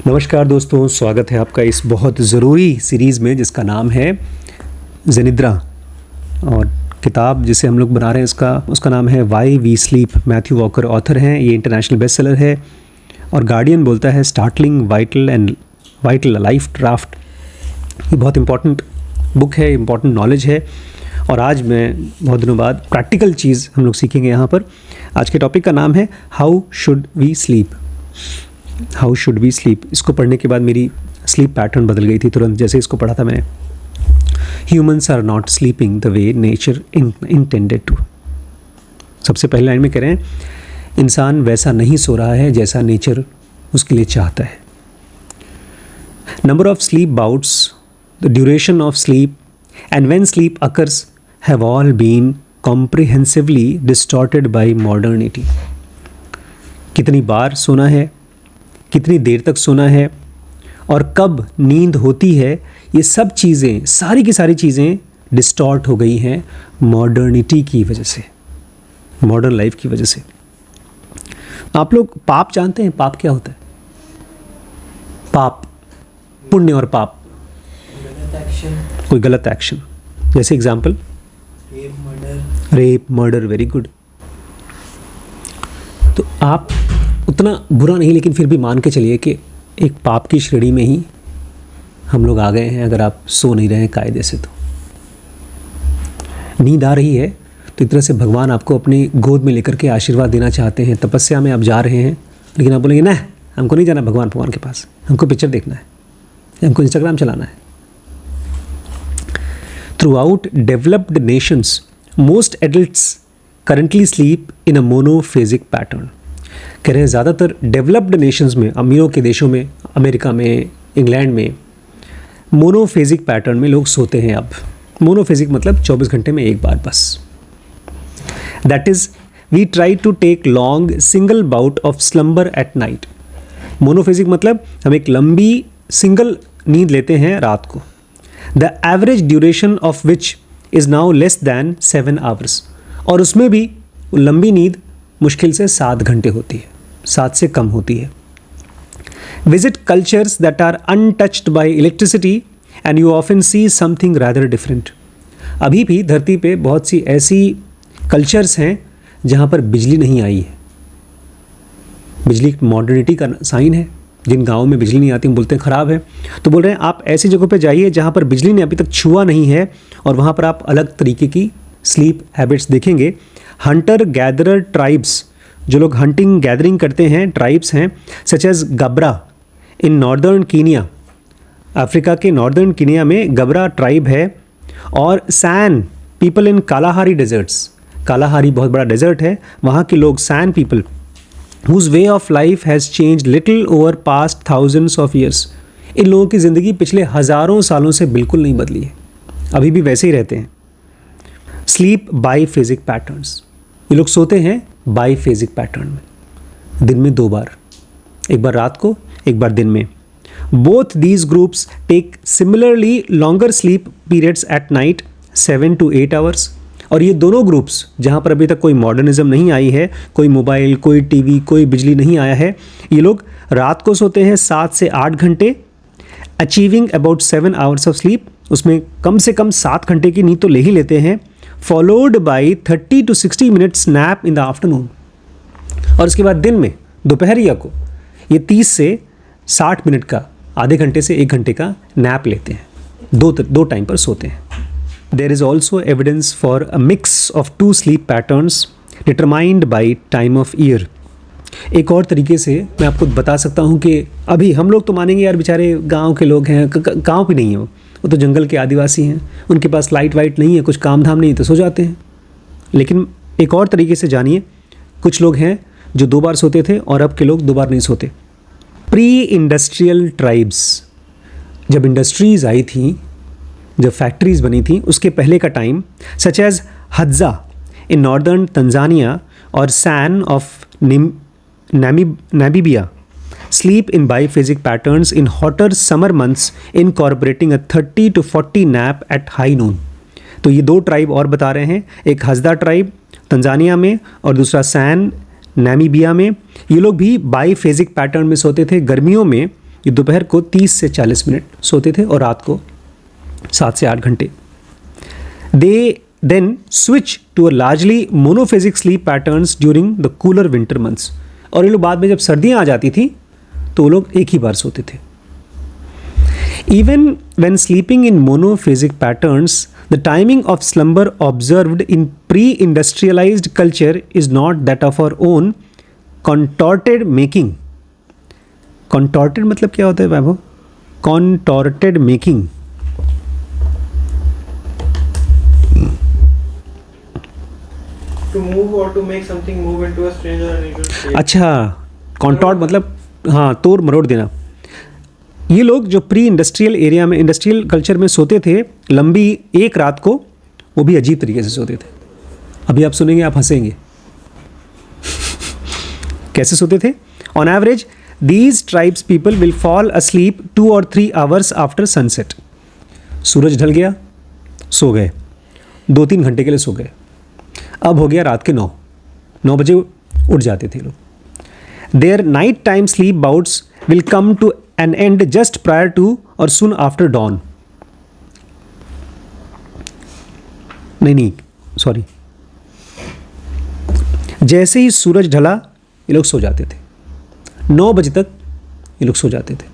नमस्कार दोस्तों, स्वागत है आपका इस बहुत ज़रूरी सीरीज़ में जिसका नाम है ज़निद्रा। और किताब जिसे हम लोग बना रहे हैं उसका नाम है why we sleep. Matthew Walker author हैं, ये इंटरनेशनल बेस्ट सेलर है और गार्डियन बोलता है स्टार्टलिंग वाइटल लाइफ ड्राफ्ट। ये बहुत इंपॉर्टेंट बुक है, इंपॉर्टेंट नॉलेज है। और आज मैं बहुत दिनों बाद प्रैक्टिकल चीज़ हम लोग सीखेंगे यहाँ पर। आज के टॉपिक का नाम है how should we sleep. How should we sleep. इसको पढ़ने के बाद मेरी स्लीप पैटर्न बदल गई थी तुरंत, जैसे इसको पढ़ा था मैंने। Humans are not sleeping the way nature intended to. सबसे पहले लाइन में कह रहे हैं इंसान वैसा नहीं सो रहा है जैसा नेचर उसके लिए चाहता है। Number of sleep bouts, the duration of sleep and when sleep occurs have all been comprehensively distorted by modernity. कितनी बार सोना है, कितनी देर तक सोना है और कब नींद होती है, ये सब चीज़ें, सारी की सारी चीज़ें डिस्टॉर्ट हो गई हैं मॉडर्निटी की वजह से, मॉडर्न लाइफ की वजह से। आप लोग पाप जानते हैं? पाप क्या होता है? पाप, पुण्य और पाप। कोई गलत एक्शन, जैसे example rape, murder. Very good. तो आप उतना बुरा नहीं, लेकिन फिर भी मान के चलिए कि एक पाप की श्रेणी में ही हम लोग आ गए हैं अगर आप सो नहीं रहे हैं कायदे से। तो नींद आ रही है तो एक तरह से भगवान आपको अपनी गोद में लेकर के आशीर्वाद देना चाहते हैं। तपस्या में आप जा रहे हैं, लेकिन आप बोलेंगे ना, हमको नहीं जाना भगवान के पास, हमको पिक्चर देखना है, हमको इंस्टाग्राम चलाना है। Through out developed Nations most adults currently sleep in a monophasic pattern. कह रहे हैं ज़्यादातर डेवलप्ड नेशंस में, अमीरों के देशों में, अमेरिका में, इंग्लैंड में, मोनोफेजिक पैटर्न में लोग सोते हैं अब। मोनोफेजिक मतलब 24 घंटे में एक बार बस। That is we try to take long single bout of slumber at night. Monophasic मतलब हम एक लंबी सिंगल नींद लेते हैं रात को। The average duration of which is now less than 7 hours. और उसमें भी लंबी नींद मुश्किल से 7 घंटे होती है, 7 से कम होती है। Visit cultures that are untouched by electricity and you often see something rather different. अभी भी धरती पे बहुत सी ऐसी कल्चर्स हैं जहाँ पर बिजली नहीं आई है। बिजली मॉडर्निटी का साइन है। जिन गाँवों में बिजली नहीं आती, हम बोलते हैं ख़राब है, तो बोल रहे हैं आप ऐसी जगहों पे जाइए जहाँ पर बिजली ने अभी तक छुआ नहीं है, और वहाँ पर आप अलग तरीके की स्लीप हैबिट्स देखेंगे। हंटर गैदरर ट्राइब्स, जो लोग हंटिंग गैदरिंग करते हैं, ट्राइब्स हैं, such as Gabra in northern Kenya. Africa के नॉर्दर्न कीनिया में गबरा ट्राइब है। और San people in Kalahari deserts. Kalahari बहुत बड़ा डेजर्ट है, वहाँ के लोग San people whose way of life has change little over past thousands of years. इन लोगों की ज़िंदगी पिछले हज़ारों सालों से बिल्कुल नहीं बदली है, अभी भी वैसे ही रहते हैं। स्लीप बाईफेजिक पैटर्न्स, ये लोग सोते हैं बाईफेजिक पैटर्न में, दिन में 2 बार, एक बार रात को, एक बार दिन में। Both these groups take similarly longer sleep periods at night 7 to 8 hours. और ये दोनों ग्रुप्स जहाँ पर अभी तक कोई मॉडर्निज्म नहीं आई है, कोई मोबाइल, कोई टीवी, कोई बिजली नहीं आया है, ये लोग रात को सोते हैं 7 से 8 घंटे, achieving about 7 hours of sleep. उसमें कम से कम 7 घंटे की नींद तो ले ही लेते हैं, followed by 30 to 60 minutes nap in the afternoon. और उसके बाद दिन में दोपहरिया को ये 30 से 60 मिनट का, आधे घंटे से 1 घंटे का नैप लेते हैं। दो टाइम पर सोते हैं। There is also evidence for a mix of 2 sleep patterns determined by time of year. एक और तरीके से मैं आपको बता सकता हूँ कि अभी हम लोग तो मानेंगे यार बेचारे गाँव के लोग हैं, गाँव भी नहीं है वो तो जंगल के आदिवासी हैं, उनके पास लाइट वाइट नहीं है, कुछ काम धाम नहीं है, तो सो जाते हैं। लेकिन एक और तरीके से जानिए, कुछ लोग हैं जो 2 बार सोते थे और अब के लोग 2 बार नहीं सोते। प्री इंडस्ट्रियल ट्राइब्स, जब इंडस्ट्रीज़ आई थी, जब फैक्ट्रीज़ बनी थी, उसके पहले का time, such as Hadza in northern Tanzania और San of Namibia, sleep in biphasic patterns in hotter summer months incorporating a 30 to 40 nap at high noon। तो ये 2 ट्राइब और बता रहे हैं, एक हज़दा ट्राइब तंजानिया में और दूसरा सैन नामीबिया में। ये लोग भी बाईफेजिक पैटर्न में सोते थे। गर्मियों में ये दोपहर को 30 से 40 मिनट सोते थे और रात को 7 से 8 घंटे। They then switch to a largely monophasic sleep patterns during the cooler winter months. और ये लोग बाद में जब सर्दियाँ आ जाती थी तो वो लोग एक ही बार सोते थे। Even when sleeping in monophasic patterns, the timing of slumber observed in pre-industrialized culture is not that of our own contorted making. Contorted मतलब क्या होता है वैभव? Contorted making. To move or to make something move into a strange or unusual state. अच्छा, कॉन्टॉर्ट मतलब हाँ तोड़ मरोड़ देना। ये लोग जो प्री इंडस्ट्रियल एरिया में, इंडस्ट्रियल कल्चर में सोते थे लंबी एक रात को, वो भी अजीब तरीके से सोते थे। अभी आप सुनेंगे, आप हंसेंगे। कैसे सोते थे? On average these tribes people will fall asleep 2 or 3 hours after sunset. सूरज ढल गया, सो गए, 2-3 घंटे के लिए सो गए। अब हो गया रात के 9 बजे उठ जाते थे लोग। Their night time sleep bouts will come to an end just prior to or soon after dawn. नहीं सॉरी, जैसे ही सूरज ढला ये लोग सो जाते थे। 9 बजे तक ये लोग सो जाते थे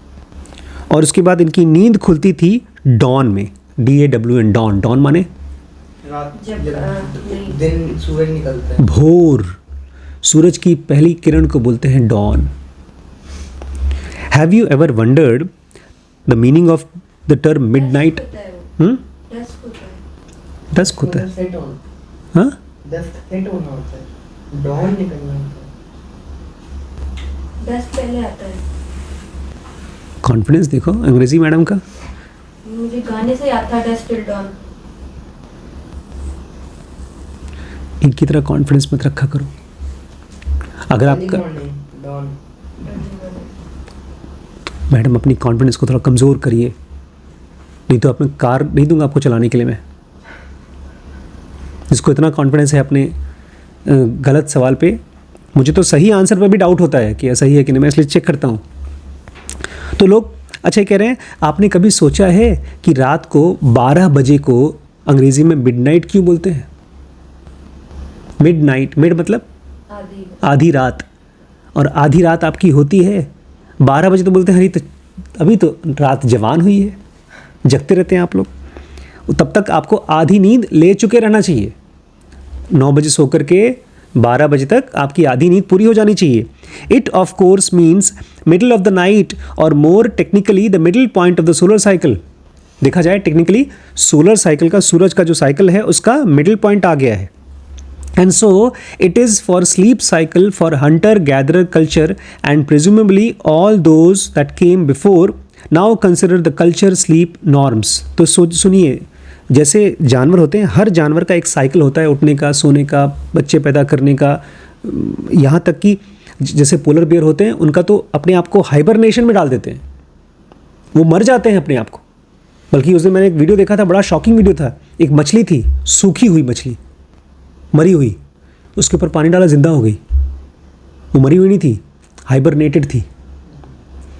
और उसके बाद इनकी नींद खुलती थी डॉन में। DAWN, don. डॉन माने रात जब दिन सूरज निकलता है। भोर, सूरज की पहली किरण को बोलते हैं dawn. Have you ever wondered the meaning of the term midnight? Dusk होता है। सेट ऑन, हाँ, 10 सेट होना होता है, डॉन निकलना होता है। डस्ट पहले आता है। कॉन्फिडेंस देखो अंग्रेजी मैडम का। मुझे गाने से याद था डस्ट टिल डॉन। इनकी तरह कॉन्फिडेंस मत रखा करो। अगर आपका डॉन, मैडम अपनी कॉन्फिडेंस को थोड़ा कमज़ोर करिए, नहीं तो अपने कार नहीं दूंगा आपको चलाने के लिए मैं। जिसको इतना कॉन्फिडेंस है अपने गलत सवाल पे, मुझे तो सही आंसर पर भी डाउट होता है कि सही है कि नहीं, मैं इसलिए चेक करता हूँ। तो लोग अच्छा कह रहे हैं, आपने कभी सोचा है कि रात को 12 बजे को अंग्रेज़ी में मिडनाइट क्यों बोलते हैं? मिडनाइट, मिड मतलब आधी रात, और आधी रात आपकी होती है 12 बजे। तो बोलते हैं अभी तो रात जवान हुई है, जगते रहते हैं आप लोग। तब तक आपको आधी नींद ले चुके रहना चाहिए। 9 बजे सो करके 12 बजे तक आपकी आधी नींद पूरी हो जानी चाहिए। It of course means middle of the night और more technically the middle point of the solar cycle. देखा जाए टेक्निकली सोलर साइकिल का, सूरज का जो साइकिल है उसका मिडिल पॉइंट आ गया है। And so it is for sleep cycle for hunter gatherer culture and presumably all those that came before now consider the culture sleep norms। तो सुनिए, जैसे जानवर होते हैं, हर जानवर का एक साइकिल होता है, उठने का, सोने का, बच्चे पैदा करने का। यहाँ तक कि जैसे पोलर बियर होते हैं, उनका तो अपने आप को हाइबरनेशन में डाल देते हैं, वो मर जाते हैं अपने आप को। बल्कि उस दिन मैंने एक वीडियो देखा था, बड़ा शॉकिंग वीडियो था। एक मछली थी, सूखी हुई मछली, मरी हुई, उसके ऊपर पानी डाला, जिंदा हो गई। वो मरी हुई नहीं थी, हाइबरनेटेड थी।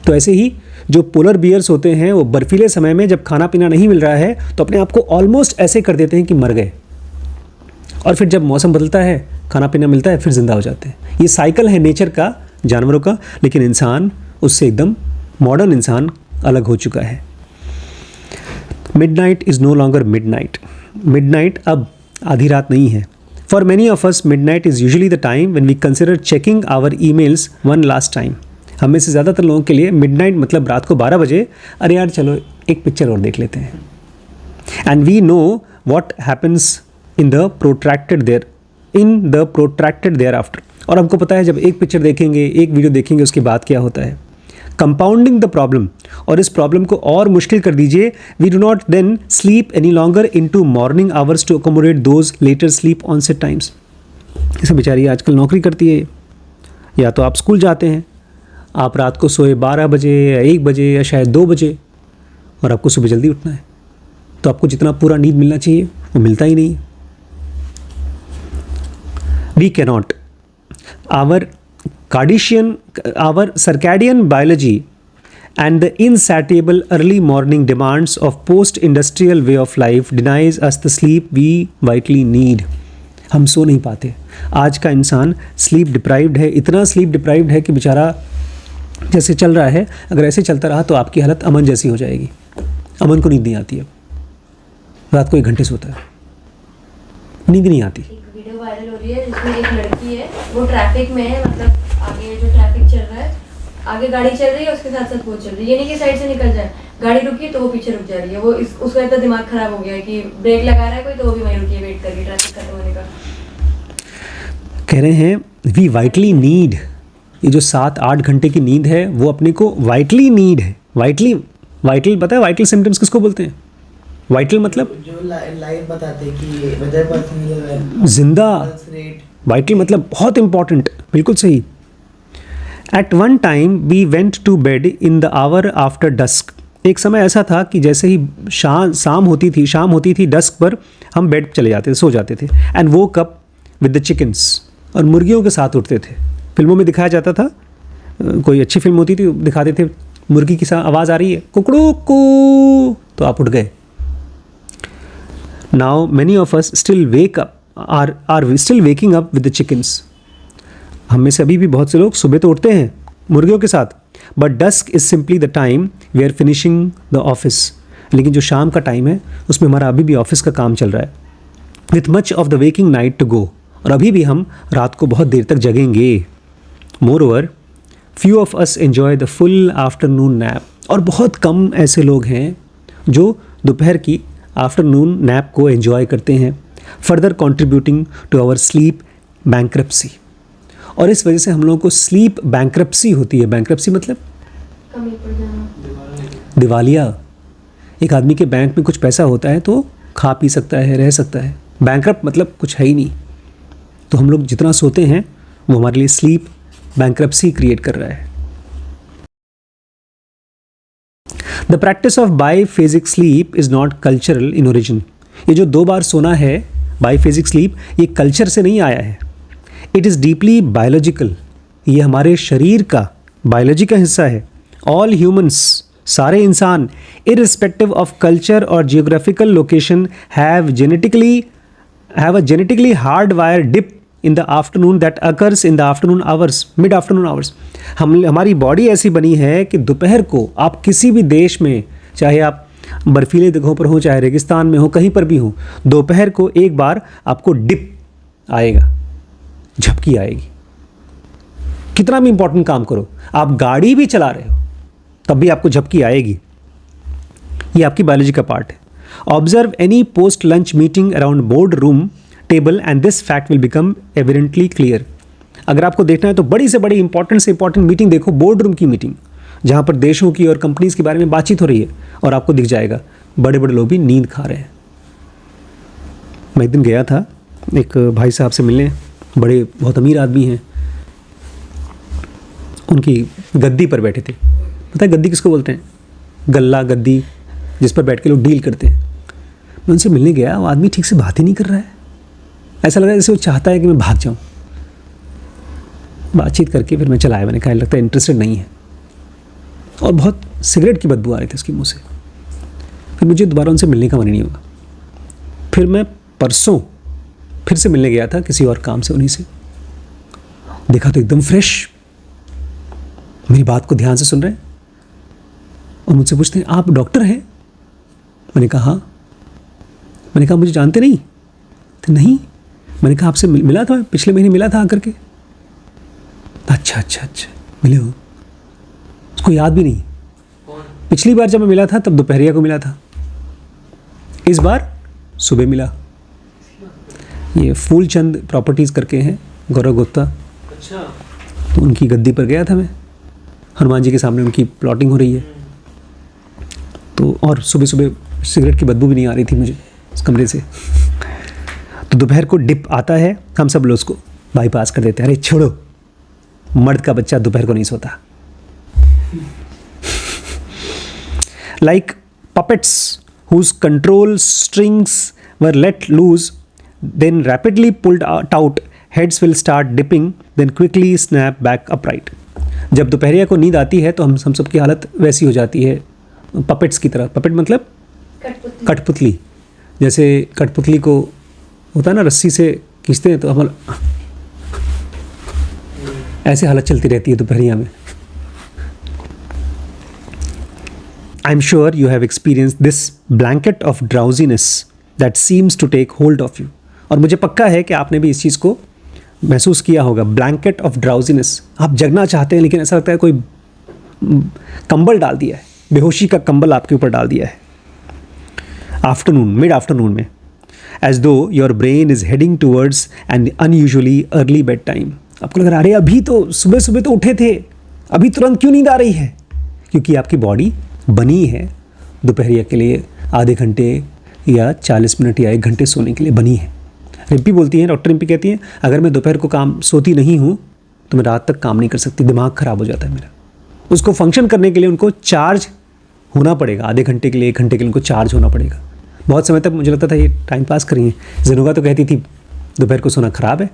तो ऐसे ही जो पोलर बियर्स होते हैं, वो बर्फीले समय में जब खाना पीना नहीं मिल रहा है तो अपने आप को ऑलमोस्ट ऐसे कर देते हैं कि मर गए, और फिर जब मौसम बदलता है, खाना पीना मिलता है, फिर जिंदा हो जाते हैं। ये साइकिल है नेचर का, जानवरों का। लेकिन इंसान उससे एकदम, मॉडर्न इंसान अलग हो चुका है। Midnight is no longer midnight. Midnight अब आधी रात नहीं है। For many of us, midnight is usually the time when we consider checking our emails one last time। हम में से ज़्यादातर लोगों के लिए मिडनाइट मतलब रात को 12 बजे, अरे यार चलो एक पिक्चर और देख लेते हैं। And we know what happens in the protracted thereafter। और हमको पता है जब एक पिक्चर देखेंगे, एक वीडियो देखेंगे, उसके बाद क्या होता है। कंपाउंडिंग द प्रॉब्लम, और इस प्रॉब्लम को और मुश्किल कर दीजिए, we do not then sleep any longer into morning hours to accommodate those later sleep onset times. जैसे बेचारी आजकल नौकरी करती है, या तो आप स्कूल जाते हैं, आप रात को सोए 12 बजे या 1 बजे या शायद 2 बजे, और आपको सुबह जल्दी उठना है, तो आपको जितना पूरा नींद मिलना चाहिए वो मिलता ही नहीं। We cannot, our circadian biology and the insatiable early morning demands of post-industrial way of life denies us the sleep we vitally need. हम सो नहीं पाते. आज का इंसान स्लीप डिप्राइव्ड है, इतना स्लीप डिप्राइव्ड है कि बेचारा जैसे चल रहा है, अगर ऐसे चलता रहा तो आपकी हालत अमन जैसी हो जाएगी. अमन को नींद नहीं आती है, रात को 1 घंटे सोता है, नींद नहीं आती. एक वीडियो वायरल हो रही है जिसमें एक लड़की है, वो ट्रैफिक में है, मतलब आगे जो ट्रैफिक चल रहा है, आगे गाड़ी चल रही है, उसके साथ साथ वो चल रही है, ये नहीं कि साइड से निकल जाए, गाड़ी रुकी तो वो पीछे रुक जा रही है. वो उसका इतना दिमाग खराब हो गया है कि ब्रेक लगा रहा है कोई तो वो भी वहीं रुकी है वेट करके ट्रैफिक खत्म होने का. कह रहे हैं वी वाइटली नीड, ये जो 7-8 घंटे की नींद है वो अपने को वाइटली नीड है. वाइटल पता है वाइटल सिम्टम्स किसको बोलते हैं? वाइटल मतलब जो लाइव बताते हैं कि वेदर पर्सन जिंदा. रेट. वाइटल मतलब बहुत इंपॉर्टेंट. बिल्कुल सही. At one time we went to bed in the hour after dusk. एक समय ऐसा था कि जैसे ही शाम होती थी डस्क पर हम बेड चले जाते थे, सो जाते थे. एंड वो कप विद द चिकन्स, और मुर्गियों के साथ उठते थे. फिल्मों में दिखाया जाता था, कोई अच्छी फिल्म होती थी दिखाते थे मुर्गी की आवाज़ आ रही है कुकड़ू कू, तो आप उठ गए. Now many of us still wake up are still waking up with the chickens. हम में से अभी भी बहुत से लोग सुबह तो उठते हैं मुर्गियों के साथ. But dusk is simply the time we are finishing the office. लेकिन जो शाम का टाइम है उसमें हमारा अभी भी ऑफिस का काम चल रहा है. With much of the waking night to go, और अभी भी हम रात को बहुत देर तक जगेंगे. Moreover few of us enjoy the full afternoon nap. और बहुत कम ऐसे लोग हैं जो दोपहर की आफ्टरनून नैप को एन्जॉय करते हैं, further contributing to our sleep bankruptcy. और इस वजह से हम लोगों को स्लीप बैंक्रप्सी होती है. बैंक्रप्सी मतलब कमी पड़ जाना, दिवालिया. एक आदमी के बैंक में कुछ पैसा होता है तो खा पी सकता है, रह सकता है. बैंक्रप्ट मतलब कुछ है ही नहीं. तो हम लोग जितना सोते हैं वो हमारे लिए स्लीप बैंक्रप्सी क्रिएट कर रहा है. The practice of biphasic sleep is not cultural in origin. ये जो 2 बार सोना है बाईफेजिक स्लीप, ये कल्चर से नहीं आया है. It is deeply biological. ये हमारे शरीर का बायोलॉजी का हिस्सा है. ऑल ह्यूमंस, सारे इंसान, इररिस्पेक्टिव ऑफ कल्चर और geographical location have a genetically hardwired dip in the afternoon that occurs in the afternoon hours, mid afternoon hours. हमारी बॉडी ऐसी बनी है कि दोपहर को आप किसी भी देश में, चाहे आप बर्फीले जगहों पर हो, चाहे रेगिस्तान में हो, कहीं पर भी हो, दोपहर को एक बार आपको डिप आएगा, झपकी आएगी. कितना भी इंपॉर्टेंट काम करो, आप गाड़ी भी चला रहे हो तब भी आपको झपकी आएगी. ये आपकी बायोलॉजी का पार्ट है. Observe any post-lunch meeting around boardroom table and this fact will become evidently clear. अगर आपको देखना है तो बड़ी से बड़ी इंपॉर्टेंट से इंपॉर्टेंट मीटिंग देखो, बोर्ड रूम की मीटिंग, जहाँ पर देशों की और कंपनीज के बारे में बातचीत हो रही है, और आपको दिख जाएगा बड़े बड़े लोग भी नींद खा रहे हैं. मैं एक दिन गया था एक भाई साहब से मिलने, बड़े बहुत अमीर आदमी हैं, उनकी गद्दी पर बैठे थे. पता है गद्दी किसको बोलते हैं? गल्ला गद्दी, जिस पर बैठ के लोग डील करते हैं. मैं उनसे मिलने गया, वो आदमी ठीक से बात ही नहीं कर रहा है. ऐसा लग रहा है जैसे वो चाहता है कि मैं भाग जाऊं. बातचीत करके फिर मैं चला आया. मैंने कहा लगता है इंटरेस्टेड नहीं है, और बहुत सिगरेट की बदबू आ रही थी उसके मुंह से. फिर मुझे दोबारा उनसे मिलने का मन नहीं होगा. फिर मैं परसों फिर से मिलने गया था किसी और काम से उन्हीं से. देखा तो एकदम फ्रेश, मेरी बात को ध्यान से सुन रहे हैं, और मुझसे पूछते हैं आप डॉक्टर हैं? मैंने कहा हाँ. मैंने कहा मुझे जानते नहीं? तो नहीं. मैंने कहा आपसे मिला था, पिछले महीने मिला था आकर के. अच्छा मिले हो? उसको याद भी नहीं. पिछली बार जब मैं मिला था तब दोपहरिया को मिला था, इस बार सुबह मिला. ये फूलचंद प्रॉपर्टीज़ करके हैं, गौरव गुप्ता. अच्छा. तो उनकी गद्दी पर गया था मैं. हनुमान जी के सामने उनकी प्लॉटिंग हो रही है. तो और सुबह सुबह सिगरेट की बदबू भी नहीं आ रही थी मुझे इस कमरे से. तो दोपहर को डिप आता है, हम सब लोग उसको बाईपास कर देते हैं. अरे छोड़ो, मर्द का बच्चा दोपहर को नहीं सोता. Like puppets whose control strings were let loose, then rapidly pulled out, heads will start dipping, then quickly snap back upright. जब दोपहरिया को नींद आती है तो हम सब की हालत वैसी हो जाती है, पपेट्स की तरह। पपेट मतलब कठपुतली। जैसे कठपुतली को होता है ना, रस्सी से खींचते हैं तो हम ऐसे हालत चलती रहती है दोपहरिया में। I am sure you have experience this blanket of drowsiness that seems to take hold of you. और मुझे पक्का है कि आपने भी इस चीज़ को महसूस किया होगा, ब्लैंकेट ऑफ ड्राउजीनेस। आप जगना चाहते हैं लेकिन ऐसा लगता है कोई कंबल डाल दिया है, बेहोशी का कंबल आपके ऊपर डाल दिया है। आफ्टरनून, मिड आफ्टरनून में, एज दो your brain is heading towards an unusually early bed time. आपको लग रहा है अरे अभी तो सुबह सुबह तो उठे थे, अभी तुरंत क्यों नींद आ रही है? क्योंकि आपकी बॉडी बनी है दोपहरिया के लिए, आधे घंटे या 40 मिनट या 1 घंटे सोने के लिए बनी है। रिम्पी बोलती है, डॉक्टर रिम्पी कहती हैं, अगर मैं दोपहर को सोती नहीं हूँ तो मैं रात तक काम नहीं कर सकती, दिमाग ख़राब हो जाता है मेरा। उसको फंक्शन करने के लिए उनको चार्ज होना पड़ेगा, आधे घंटे के लिए 1 घंटे के लिए उनको चार्ज होना पड़ेगा। बहुत समय तक मुझे लगता था ये टाइम पास कर रही हैं। जेनुगा तो कहती थी दोपहर को सोना ख़राब है,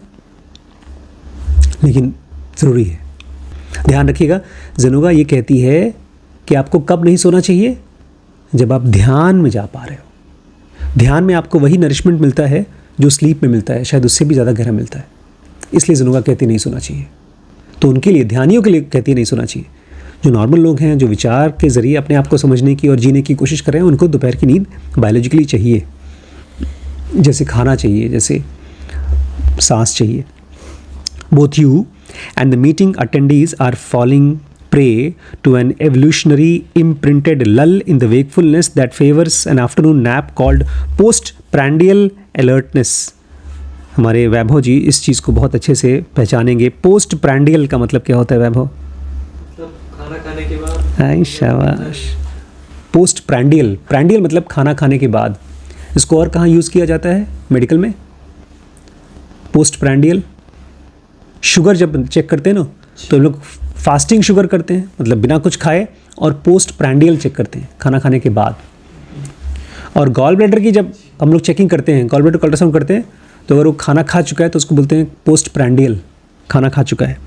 लेकिन ज़रूरी है। ध्यान रखिएगा, जेनुगा ये कहती है कि आपको कब नहीं सोना चाहिए, जब आप ध्यान में जा पा रहे हो। ध्यान में आपको वही नरिशमेंट मिलता है जो स्लीप में मिलता है, शायद उससे भी ज़्यादा गहरा मिलता है। इसलिए जेनुगा कहती नहीं सोना चाहिए। तो उनके लिए, ध्यानियों के लिए कहती है नहीं सोना चाहिए। जो नॉर्मल लोग हैं, जो विचार के ज़रिए अपने आप को समझने की और जीने की कोशिश कर रहे हैं, उनको दोपहर की नींद बायोलॉजिकली चाहिए, जैसे खाना चाहिए, जैसे सांस चाहिए। Both you and the meeting attendees are falling prey to an evolutionary imprinted lull in the wakefulness that favors an afternoon nap called postprandial alertness। हमारे वैभव जी इस चीज़ को बहुत अच्छे से पहचानेंगे। postprandial का मतलब क्या होता है वैभव? खाना खाने के बाद। आई शाबाश। postprandial, prandial मतलब खाना खाने के बाद। इसको और कहाँ यूज़ किया जाता है मेडिकल में? postprandial, शुगर जब चेक करते हैं ना तो लोग फास्टिंग शुगर करते हैं, मतलब बिना कुछ खाए, और पोस्ट प्रैंडियल चेक करते हैं खाना खाने के बाद। और गॉल ब्लैडर की जब हम लोग चेकिंग करते हैं, गॉल ब्लैडर को अल्ट्रासाउंड करते हैं, तो अगर वो खाना खा चुका है तो उसको बोलते हैं पोस्ट प्रैंडियल, खाना खा चुका है।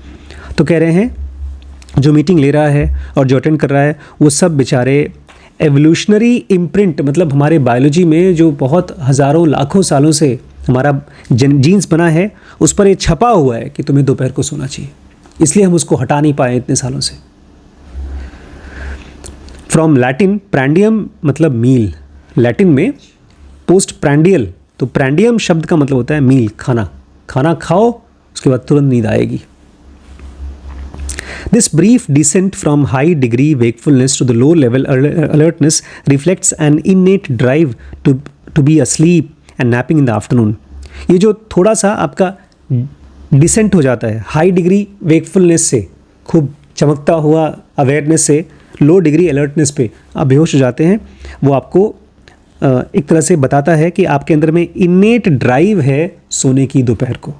तो कह रहे हैं जो मीटिंग ले रहा है और जो अटेंड कर रहा है वो सब बेचारे एवोल्यूशनरी इम्प्रिंट, मतलब हमारे बायोलॉजी में जो बहुत हज़ारों लाखों सालों से हमारा जीन्स बना है, उस पर ये छपा हुआ है कि तुम्हें दोपहर को सोना चाहिए। इसलिए हम उसको हटा नहीं पाए इतने सालों से। फ्रॉम लैटिन, प्रैंडियम मतलब मील। लैटिन में पोस्ट प्रैंडियल, तो प्रैंडियम शब्द का मतलब होता है मील, खाना। खाना खाओ, उसके बाद तुरंत नींद आएगी। This brief descent from high degree wakefulness to the low level alertness reflects an innate drive to be asleep and napping in the afternoon। ये जो थोड़ा सा आपका डिसेंट हो जाता है हाई डिग्री वेकफुलनेस से, खूब चमकता हुआ अवेयरनेस से लो डिग्री अलर्टनेस पे आप बेहोश हो जाते हैं, वो आपको एक तरह से बताता है कि आपके अंदर में इनेट ड्राइव है सोने की दोपहर को,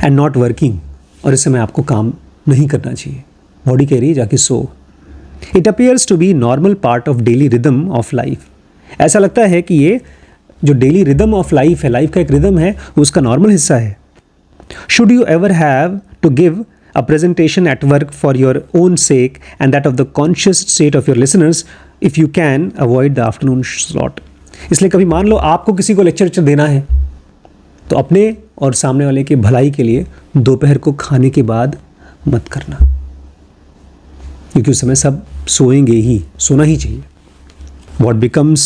एंड नॉट वर्किंग, और इस समय आपको काम नहीं करना चाहिए। बॉडी कह रही है जाके सो। It appears to be normal part of daily rhythm of life. ऐसा लगता है कि ये जो डेली रिदम ऑफ लाइफ है, लाइफ का एक रिदम है, वो उसका नॉर्मल हिस्सा है। Should you ever have to give a presentation at work for your own sake and that of the conscious state of your listeners, if you can avoid the afternoon slot. इसलिए कभी मान लो आपको किसी को lecture देना है, तो अपने और सामने वाले की भलाई के लिए दोपहर को खाने के बाद मत करना, क्योंकि उस समय सब सोएंगे ही, सोना ही चाहिए। What becomes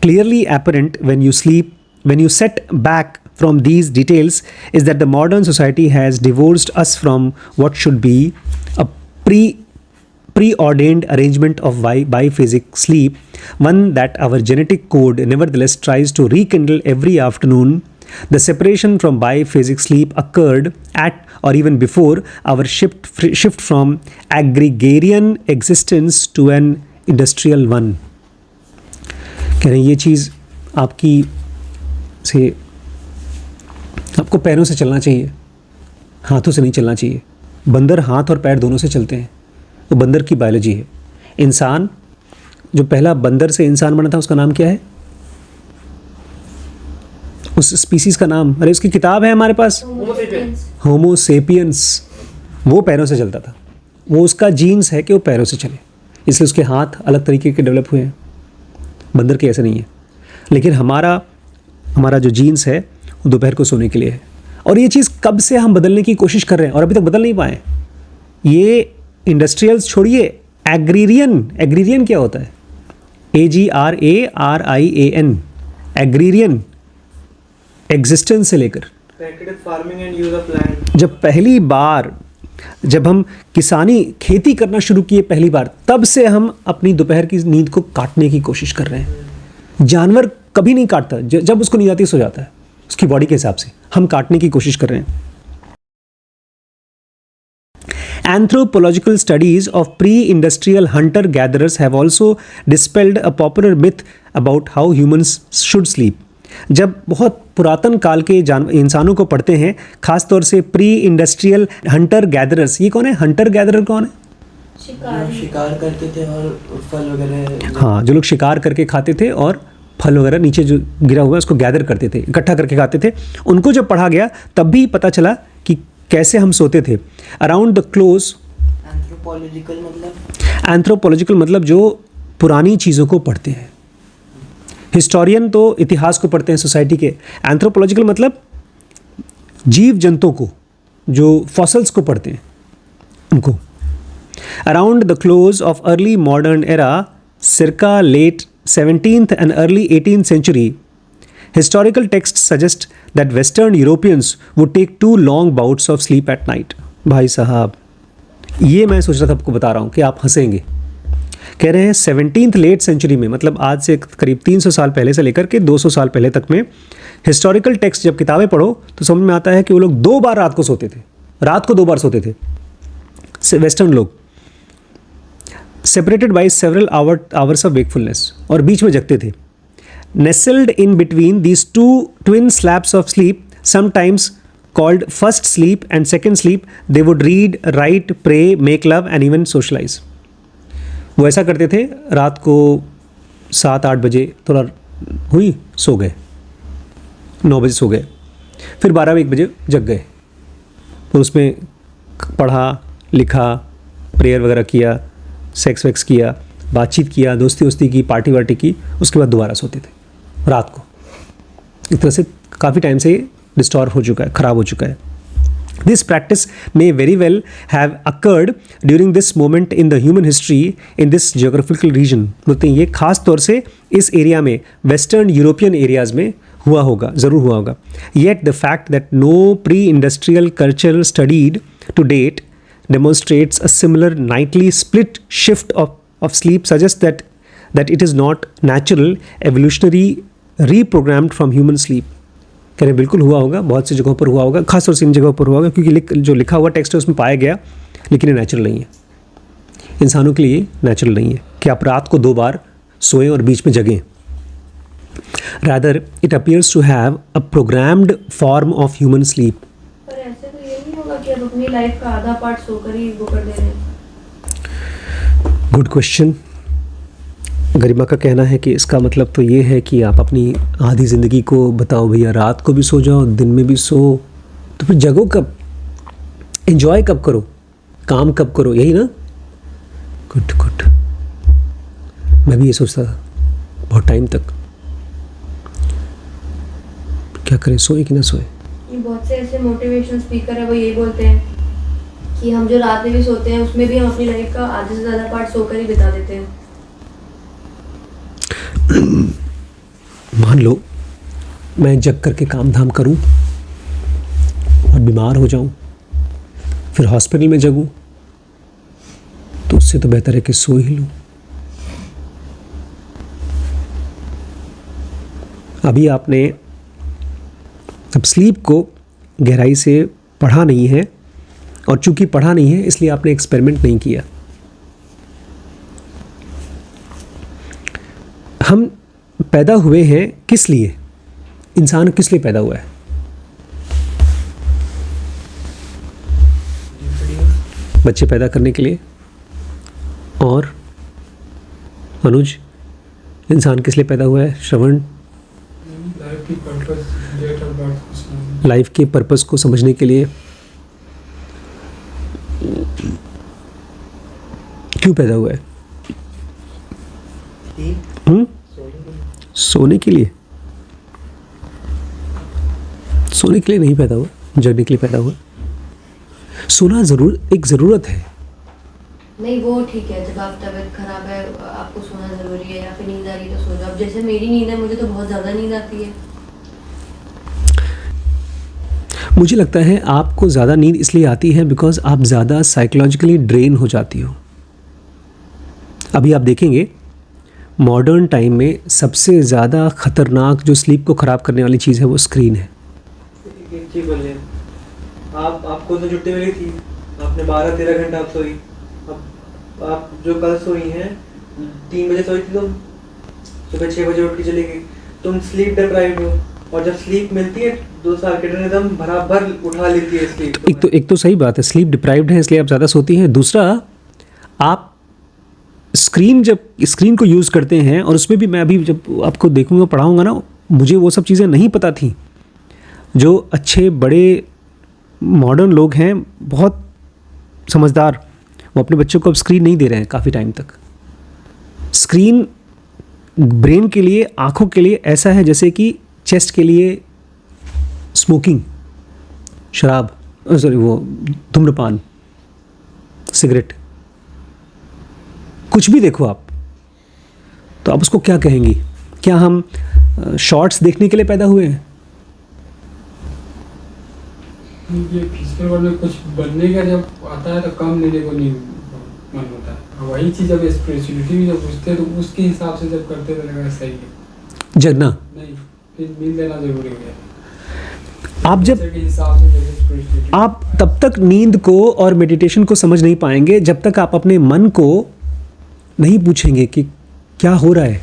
clearly apparent when you set back from these details is that the modern society has divorced us from what should be a preordained arrangement of biphasic sleep, one that our genetic code nevertheless tries to rekindle every afternoon. The separation from biphasic sleep occurred at or even before our shift from agrarian existence to an industrial one। कह रहे हैं ये चीज़ आपको पैरों से चलना चाहिए, हाथों से नहीं चलना चाहिए। बंदर हाथ और पैर दोनों से चलते हैं, वो बंदर की बायोलॉजी है। इंसान, जो पहला बंदर से इंसान बना था, उसका नाम क्या है? उस स्पीसीज़ का नाम, अरे उसकी किताब है हमारे पास, होमो सेपियंस। वो पैरों से चलता था, वो उसका जीन्स है कि वो पैरों से चले, इसलिए उसके हाथ अलग तरीके के डेवलप हुए हैं। बंदर के ऐसे नहीं है। लेकिन हमारा जो जीन्स है वो दोपहर को सोने के लिए है। और ये चीज़ कब से हम बदलने की कोशिश कर रहे हैं और अभी तक बदल नहीं पाए। ये इंडस्ट्रियल्स छोड़िए, एग्रीरियन क्या होता है? AGRARIAN, एग्रीरियन, एग्जिस्टेंस से लेकर Practice farming and use of land. जब पहली बार जब हम खेती करना शुरू किए पहली बार, तब से हम अपनी दोपहर की नींद को काटने की कोशिश कर रहे हैं। जानवर कभी नहीं काटता, जब उसको नींद आती है सो जाता है उसकी बॉडी के हिसाब से। हम काटने की कोशिश कर रहे हैं। Anthropological studies of pre-industrial hunter-gatherers have also dispelled a popular myth about how humans should sleep. जब बहुत पुरातन काल के इंसानों को पढ़ते हैं, खास तौर से प्री इंडस्ट्रियल हंटर गैदरर्स। ये कौन है? हंटर गैदरर कौन है? शिकारी। शिकार करते थे और फल वगैरह। हाँ, जो लोग शिकार करके खाते थे और फल वगैरह नीचे जो गिरा हुआ है उसको गैदर करते थे, इकट्ठा करके खाते थे। उनको जब पढ़ा गया तब भी पता चला कि कैसे हम सोते थे। Around the close. एंथ्रोपोलॉजिकल मतलब जो पुरानी चीज़ों को पढ़ते हैं। हिस्टोरियन तो इतिहास को पढ़ते हैं सोसाइटी के। एंथ्रोपोलॉजिकल मतलब जीव जंतुओं को, जो फॉसल्स को पढ़ते हैं उनको। Around the close of early modern era, circa late 17th and early 18th century, historical texts suggest that Western Europeans would take 2 long bouts of sleep at night. भाई साहब, ये मैं सोच रहा था, आपको बता रहा हूँ कि आप हंसेंगे। कह रहे हैं 17th लेट सेंचुरी में, मतलब आज से करीब 300 साल पहले से लेकर के 200 साल पहले तक में हिस्टोरिकल टेक्स्ट जब किताबें पढ़ो तो समझ में आता है कि वो लोग 2 बार रात को सोते थे। रात को 2 बार सोते थे वेस्टर्न लोग, separated by several hours of wakefulness, और बीच में जगते थे। Nestled in between these 2 twin slabs of sleep, sometimes called first sleep and second sleep, they would read, write, pray, make love and even socialize. वो ऐसा करते थे, रात को 7-8 बजे थोड़ा हुई सो गए, 9 बजे सो गए, फिर 12-1 बजे जग गए, और उसमें पढ़ा लिखा, प्रेयर वगैरह किया, सेक्स वेक्स किया, बातचीत किया, दोस्ती वोस्ती की, पार्टी वार्टी की, उसके बाद दोबारा सोते थे रात को। इस तरह से काफ़ी टाइम से डिस्टॉर्ब हो चुका है, ख़राब हो चुका है। This practice may very well have occurred during this moment in the human history in this geographical region. बोलते हैं ये खास तौर से इस एरिया में, वेस्टर्न यूरोपियन एरियाज में हुआ होगा, ज़रूर हुआ होगा। Yet the fact that no pre-industrial culture studied to date demonstrates a similar nightly split shift of sleep suggests that it is not natural, evolutionary, reprogrammed from human sleep. कह रहे बिल्कुल हुआ होगा, बहुत सी जगहों पर हुआ होगा, खासतौर से इन जगहों पर हुआ होगा, क्योंकि जो लिखा हुआ टेक्स्ट है उसमें पाया गया, लेकिन ये नेचुरल नहीं है। इंसानों के लिए नेचुरल नहीं है कि आप रात को 2 बार सोएं और बीच में जगें। Rather it appears to have a programmed form of human sleep. पर ऐसे तो ये नहीं होगा कि आप अपनी लाइफ का आधा पार्ट सोकर ही वो कर दे रहे हैं। Good question. गरिमा का कहना है कि इसका मतलब तो ये है कि आप अपनी आधी ज़िंदगी को बताओ भैया, रात को भी सो जाओ, दिन में भी सो, तो फिर जगो कब, एंजॉय कब करो, काम कब करो, यही ना। गुड गुड, मैं भी ये सोचता था बहुत टाइम तक, क्या करें, सोए कि ना सोए। बहुत से ऐसे मोटिवेशनल स्पीकर है, वो यही बोलते हैं कि हम जो रात में भी सोते हैं उसमें भी हम अपनी लाइफ का आधे से ज़्यादा पार्ट सोकर ही बिता देते हैं। मान लो मैं जग करके काम धाम करूं और बीमार हो जाऊं, फिर हॉस्पिटल में जगूं, तो उससे तो बेहतर है कि सो ही लूं। अभी आपने अब स्लीप को गहराई से पढ़ा नहीं है, और चूंकि पढ़ा नहीं है इसलिए आपने एक्सपेरिमेंट नहीं किया। हम पैदा हुए हैं किस लिए? इंसान किस लिए पैदा हुआ है? बच्चे पैदा करने के लिए। और अनुज, इंसान किस लिए पैदा हुआ है? श्रवण, लाइफ के पर्पस को समझने के लिए। क्यों पैदा हुआ है? ठीक सोने के लिए? सोने के लिए नहीं पैदा हुआ, जगने के लिए पैदा हुआ। सोना एक ज़रूरत है। नहीं वो ठीक है, जब आप तबीयत खराब है आपको सोना ज़रूरी है, या फिर नींद आ रही है तो सो जाओ। अब जैसे मेरी नींद है, मुझे तो बहुत ज़्यादा नींद आती है। मुझे लगता है आपको ज़्यादा नींद इसलिए आती है बिकॉज आप ज़्यादा साइकोलॉजिकली ड्रेन हो जाती हो। अभी आप देखेंगे मॉडर्न टाइम में सबसे ज़्यादा ख़तरनाक जो स्लीप को ख़राब करने वाली चीज़ है वो स्क्रीन है। एक चीज बोलिए, आपको तो छुट्टी मिली थी, आपने 12-13 घंटा आप सोई। अब आप जो कल सोई हैं 3 बजे सोई थी तुम, सुबह 6 बजे उठ के चली गई। तुम स्लीप डिप्राइव्ड हो, और जब स्लीप मिलती है तो सर्केडियन रिदम बराबर उठा लेती है स्लीप। एक तो सही बात है, स्लीप डिप्राइव्ड है इसलिए आप ज़्यादा सोती हैं। दूसरा, आप स्क्रीन को यूज़ करते हैं, और उसमें भी मैं अभी जब आपको देखूंगा पढ़ाऊंगा ना, मुझे वो सब चीज़ें नहीं पता थी। जो अच्छे बड़े मॉडर्न लोग हैं, बहुत समझदार, वो अपने बच्चों को अब स्क्रीन नहीं दे रहे हैं काफ़ी टाइम तक। स्क्रीन ब्रेन के लिए, आँखों के लिए ऐसा है जैसे कि चेस्ट के लिए स्मोकिंग, शराब, सॉरी वो धूम्रपान, सिगरेट, कुछ भी देखो आप, तो आप उसको क्या कहेंगी? क्या हम शॉर्ट्स देखने के लिए पैदा हुए हैं? ये फिजिकल वर्ल्ड में कुछ बनने का जब आता है तो कम लेने को नहीं मन होता है। वही चीज़ जब स्पिरिचुअलिटी में जब पूछते हैं तो उसके हिसाब से जब करते तो लगेगा सही है। जगना, नहीं, फिर नींद लेना जरूरी हो गया। आप जब के हिसाब से जैसे स्पिरिचुअलिटी, आप तब तक नींद को और मेडिटेशन को समझ नहीं पाएंगे जब तक आप अपने मन को नहीं पूछेंगे कि क्या हो रहा है।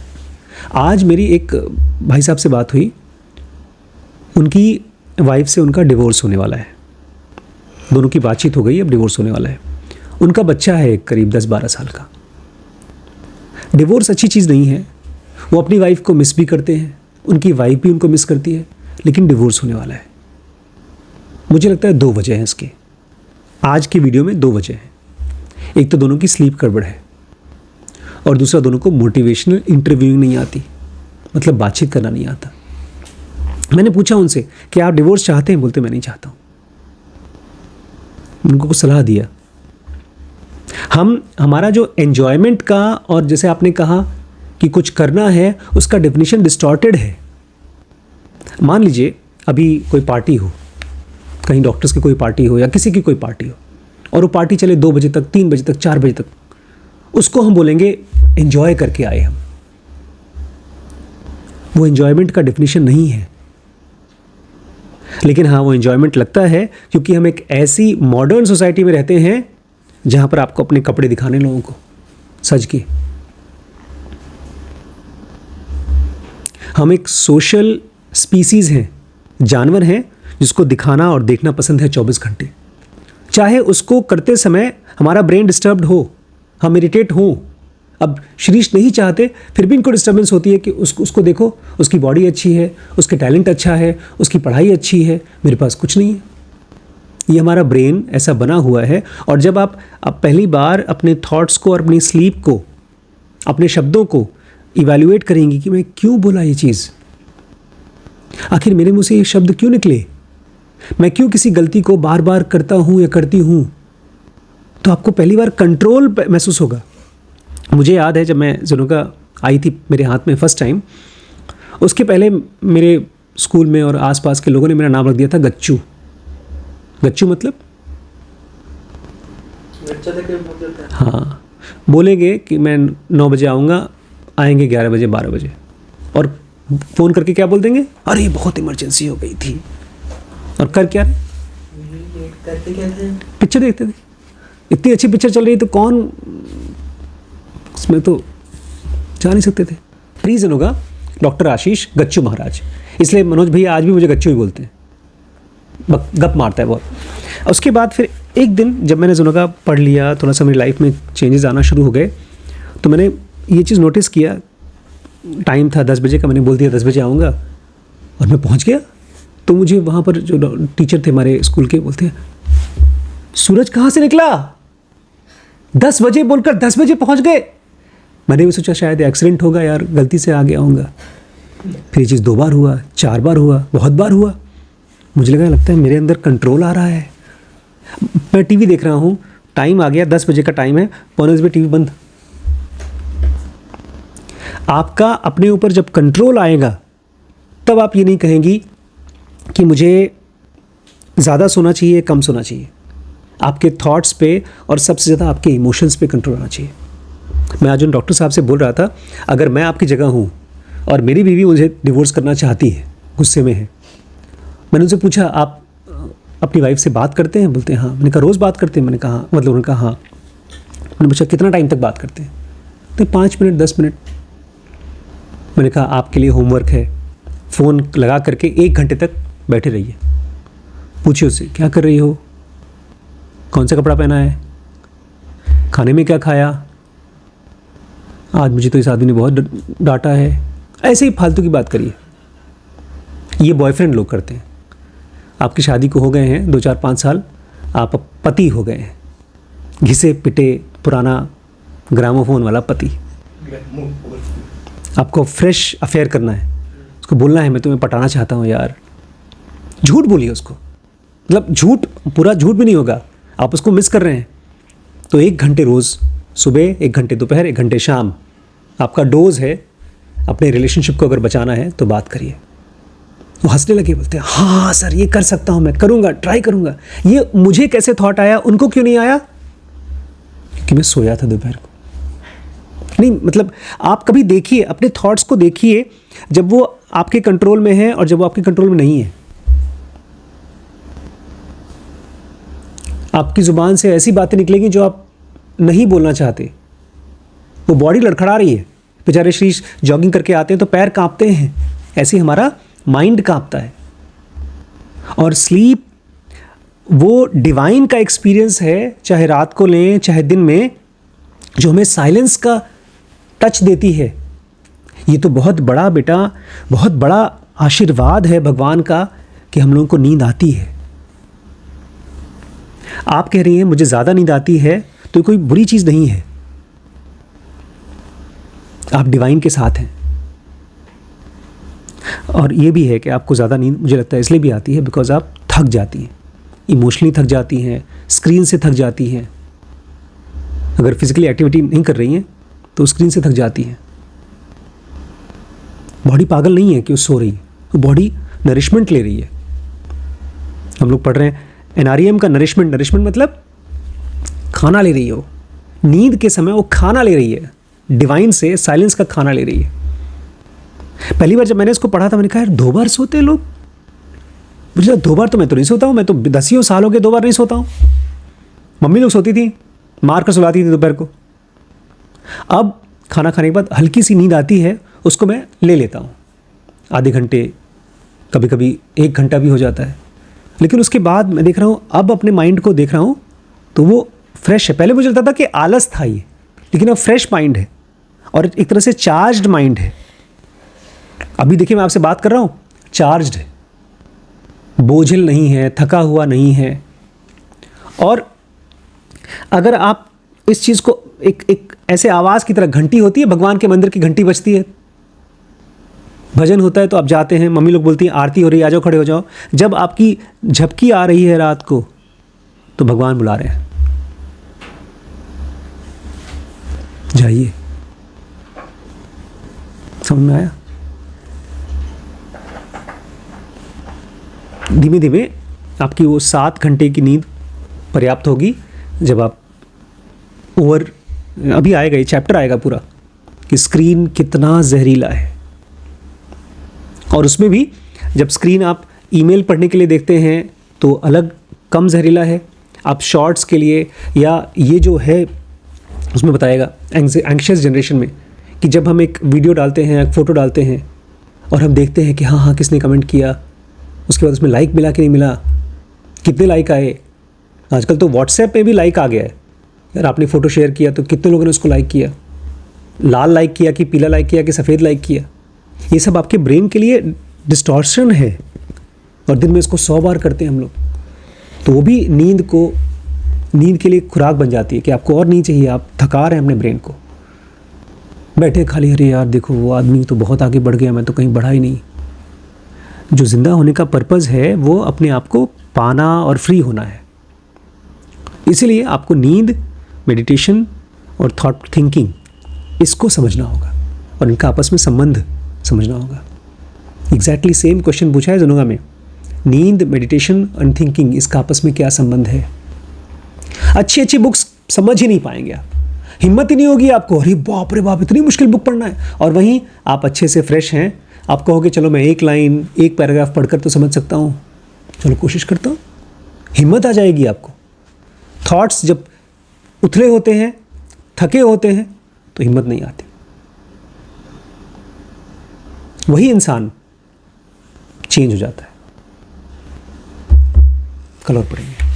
आज मेरी एक भाई साहब से बात हुई, उनकी वाइफ से उनका डिवोर्स होने वाला है। दोनों की बातचीत हो गई, अब डिवोर्स होने वाला है। उनका बच्चा है करीब 10-12 साल का। डिवोर्स अच्छी चीज़ नहीं है, वो अपनी वाइफ को मिस भी करते हैं, उनकी वाइफ भी उनको मिस करती है, लेकिन डिवोर्स होने वाला है। मुझे लगता है 2 वजह हैं इसके। आज की वीडियो में 2 वजह हैं। एक तो दोनों की स्लीप गड़बड़ है, और दूसरा दोनों को मोटिवेशनल इंटरव्यूइंग नहीं आती, मतलब बातचीत करना नहीं आता। मैंने पूछा उनसे कि आप डिवोर्स चाहते हैं? बोलते मैं नहीं चाहता हूँ। उनको कुछ सलाह दिया। हमारा जो एन्जॉयमेंट का, और जैसे आपने कहा कि कुछ करना है, उसका डेफिनेशन डिस्टॉर्टेड है। मान लीजिए अभी कोई पार्टी हो, कहीं डॉक्टर्स की कोई पार्टी हो या किसी की कोई पार्टी हो, और वो पार्टी चले 2 बजे तक, 3 बजे तक, 4 बजे तक, उसको हम बोलेंगे एंजॉय करके आए हम। वो एंजॉयमेंट का डेफिनेशन नहीं है, लेकिन हाँ वो एंजॉयमेंट लगता है क्योंकि हम एक ऐसी मॉडर्न सोसाइटी में रहते हैं जहाँ पर आपको अपने कपड़े दिखाने लोगों को सज के। हम एक सोशल स्पीसीज़ हैं, जानवर हैं जिसको दिखाना और देखना पसंद है 24 घंटे। चाहे उसको करते समय हमारा ब्रेन डिस्टर्ब्ड हो, हम इरिटेट हों। अब शिरीष नहीं चाहते, फिर भी इनको डिस्टर्बेंस होती है कि उसको देखो, उसकी बॉडी अच्छी है, उसके टैलेंट अच्छा है, उसकी पढ़ाई अच्छी है, मेरे पास कुछ नहीं है। ये हमारा ब्रेन ऐसा बना हुआ है। और जब आप पहली बार अपने थॉट्स को और अपनी स्लीप को, अपने शब्दों को इवैल्यूएट करेंगी कि मैं क्यों बोला ये चीज़, आखिर मेरे मुंह से ये शब्द क्यों निकले, मैं क्यों किसी गलती को बार बार करता हूँ या करती हूँ, तो आपको पहली बार कंट्रोल महसूस होगा। मुझे याद है जब मैं ज़ुनुका आई थी मेरे हाथ में फर्स्ट टाइम, उसके पहले मेरे स्कूल में और आसपास के लोगों ने मेरा नाम रख दिया था गच्चू। गच्चू मतलब बच्चा तक बोल देता है। हाँ, बोलेंगे कि मैं 9 बजे आऊँगा, आएंगे 11 बजे 12 बजे, और फ़ोन करके क्या बोल देंगे, अरे बहुत इमरजेंसी हो गई थी। और कर क्या रहे? करते क्या थे? पिक्चर देखते थे। इतनी अच्छी पिक्चर चल रही तो कौन उसमें तो जा नहीं सकते थे। रीज़न होगा डॉक्टर आशीष गच्चू महाराज, इसलिए मनोज भैया आज भी मुझे गच्चू ही बोलते हैं, गप मारता है बहुत। उसके बाद फिर एक दिन जब मैंने ज़ुनुका पढ़ लिया, थोड़ा सा मेरी लाइफ में चेंजेस आना शुरू हो गए, तो मैंने ये चीज़ नोटिस किया। टाइम था 10 बजे का, मैंने बोल दिया 10 बजे आऊँगा, और मैं पहुँच गया। तो मुझे वहाँ पर जो टीचर थे हमारे स्कूल के, बोलते हैं सूरज कहाँ से निकला, 10 बजे बोलकर 10 बजे पहुंच गए। मैंने भी सोचा शायद एक्सीडेंट होगा यार, गलती से आ गया होऊंगा। फिर ये चीज़ 2 बार हुआ, 4 बार हुआ, बहुत बार हुआ। मुझे लगता है मेरे अंदर कंट्रोल आ रहा है। मैं टीवी देख रहा हूँ, टाइम आ गया 10 बजे का टाइम है, 9:45 टीवी बंद। आपका अपने ऊपर जब कंट्रोल आएगा तब आप ये नहीं कहेंगी कि मुझे ज़्यादा सोना चाहिए, कम सोना चाहिए। आपके थॉट्स पे और सबसे ज़्यादा आपके इमोशंस पे कंट्रोल आना चाहिए। मैं आज उन डॉक्टर साहब से बोल रहा था, अगर मैं आपकी जगह हूँ और मेरी बीवी मुझे डिवोर्स करना चाहती है, गुस्से में है, मैंने उनसे पूछा आप अपनी वाइफ से बात करते हैं? बोलते हैं हाँ। मैंने कहा रोज़ बात करते हैं? मैंने कहा मतलब उन्होंने कहा हाँ। मैंने पूछा कितना टाइम तक बात करते हैं? तो 5 मिनट 10 मिनट। मैंने कहा आपके लिए होमवर्क है, फ़ोन लगा करके 1 घंटे तक बैठे रहिए, पूछिए उससे क्या कर रही हो, कौन सा कपड़ा पहना है, खाने में क्या खाया, आज मुझे तो इस आदमी ने बहुत डांटा है। ऐसे ही फालतू की बात करिए। ये बॉयफ्रेंड लोग करते हैं। आपकी शादी को हो गए हैं 2 4 5 साल, आप पति हो गए हैं, घिसे पिटे पुराना ग्रामोफोन वाला पति। आपको फ्रेश अफेयर करना है, उसको बोलना है मैं तुम्हें पटाना चाहता हूँ यार। झूठ बोलिए उसको, मतलब झूठ, पूरा झूठ भी नहीं होगा, आप उसको मिस कर रहे हैं तो 1 घंटे रोज़, सुबह 1 घंटे, दोपहर 1 घंटे, शाम, आपका डोज है। अपने रिलेशनशिप को अगर बचाना है तो बात करिए। वो हंसने लगे, बोलते हैं हाँ सर ये कर सकता हूँ, मैं करूँगा, ट्राई करूँगा। ये मुझे कैसे थॉट आया, उनको क्यों नहीं आया? क्योंकि मैं सोया था दोपहर को। नहीं मतलब आप कभी देखिए, अपने थॉट्स को देखिए, जब वो आपके कंट्रोल में है और जब वो आपके कंट्रोल में नहीं है। आपकी ज़ुबान से ऐसी बातें निकलेंगी जो आप नहीं बोलना चाहते। वो बॉडी लड़खड़ा रही है, बेचारे श्रीश जॉगिंग करके आते हैं तो पैर कांपते हैं, ऐसे हमारा माइंड कांपता है। और स्लीप वो डिवाइन का एक्सपीरियंस है, चाहे रात को लें चाहे दिन में, जो हमें साइलेंस का टच देती है। ये तो बहुत बड़ा बेटा, बहुत बड़ा आशीर्वाद है भगवान का कि हम लोगों को नींद आती है। आप कह रही हैं मुझे ज़्यादा नींद आती है, तो कोई बुरी चीज़ नहीं है, आप डिवाइन के साथ हैं। और ये भी है कि आपको ज़्यादा नींद मुझे लगता है इसलिए भी आती है बिकॉज आप थक जाती हैं, इमोशनली थक जाती हैं, स्क्रीन से थक जाती हैं। अगर फिजिकली एक्टिविटी नहीं कर रही हैं तो स्क्रीन से थक जाती हैं। बॉडी पागल नहीं है कि वो सो रही है, वो बॉडी नरिशमेंट ले रही है। हम लोग पढ़ रहे हैं NREM का नरिशमेंट, नरिशमेंट मतलब खाना ले रही है। वो नींद के समय वो खाना ले रही है, डिवाइन से साइलेंस का खाना ले रही है। पहली बार जब मैंने इसको पढ़ा था मैंने कहा यार 2 बार सोते हैं लोग। मुझे 2 बार तो मैं तो नहीं सोता हूँ, मैं तो 10 साल हो गए 2 बार नहीं सोता हूँ। मम्मी लोग सोती थी, मार कर सुलाती थी दोपहर को। अब खाना खाने के बाद हल्की सी नींद आती है, उसको मैं ले लेता हूँ, आधे घंटे, कभी कभी 1 घंटा भी हो जाता है। लेकिन उसके बाद मैं देख रहा हूँ, अब अपने माइंड को देख रहा हूँ तो वो फ्रेश है। पहले मुझे लगता था कि आलस था ये, लेकिन अब फ्रेश माइंड है और एक तरह से चार्ज्ड माइंड है। अभी देखिए मैं आपसे बात कर रहा हूँ, चार्ज्ड है, बोझिल नहीं है, थका हुआ नहीं है। और अगर आप इस चीज़ को एक ऐसे आवाज़ की तरह, घंटी होती है भगवान के मंदिर की घंटी बजती है, भजन होता है तो आप जाते हैं, मम्मी लोग बोलती हैं आरती हो रही है, आ जाओ खड़े हो जाओ। जब आपकी झपकी आ रही है रात को तो भगवान बुला रहे हैं, जाइए। समझ में आया? धीमे धीमे आपकी वो 7 घंटे की नींद पर्याप्त होगी। जब आप अभी आएगा, ये चैप्टर आएगा पूरा कि स्क्रीन कितना जहरीला है। और उसमें भी जब स्क्रीन आप ईमेल पढ़ने के लिए देखते हैं तो अलग कम जहरीला है। आप शॉर्ट्स के लिए, या ये जो है उसमें बताएगा एंग्शियस जनरेशन में, कि जब हम एक वीडियो डालते हैं, एक फ़ोटो डालते हैं और हम देखते हैं कि हाँ हाँ किसने कमेंट किया, उसके बाद उसमें लाइक मिला कि नहीं मिला, कितने लाइक आए। आजकल तो व्हाट्सएप पे भी लाइक आ गया है यार, आपने फ़ोटो शेयर किया तो कितने लोगों ने उसको लाइक किया, लाल लाइक किया कि पीला लाइक किया कि सफ़ेद लाइक किया। ये सब आपके ब्रेन के लिए डिस्टॉर्शन है और दिन में इसको 100 बार करते हैं हम लोग। तो वो भी नींद को नींद के लिए खुराक बन जाती है कि आपको और नहीं चाहिए, आप थका रहे हैं अपने ब्रेन को, बैठे खाली, अरे यार देखो वो आदमी तो बहुत आगे बढ़ गया, मैं तो कहीं बढ़ा ही नहीं। जो ज़िंदा होने का पर्पज़ है वो अपने आप को पाना और फ्री होना है। इसीलिए आपको नींद, मेडिटेशन और थॉट थिंकिंग, इसको समझना होगा और इनका आपस में संबंध समझना होगा। एग्जैक्टली सेम क्वेश्चन पूछा है जुनूगा में, नींद, मेडिटेशन एंड थिंकिंग, इसका आपस में क्या संबंध है। अच्छी अच्छी बुक्स समझ ही नहीं पाएंगे आप, हिम्मत ही नहीं होगी आपको, अरे बाप रे बाप इतनी मुश्किल बुक पढ़ना है। और वहीं आप अच्छे से फ्रेश हैं, आप कहोगे चलो मैं एक लाइन, एक पैराग्राफ पढ़कर तो समझ सकता हूँ, चलो कोशिश करता हूँ, हिम्मत आ जाएगी आपको। थॉट्स जब उथले होते हैं, थके होते हैं, तो हिम्मत नहीं आती। वही इंसान चेंज हो जाता है। कल और पढ़ेंगे।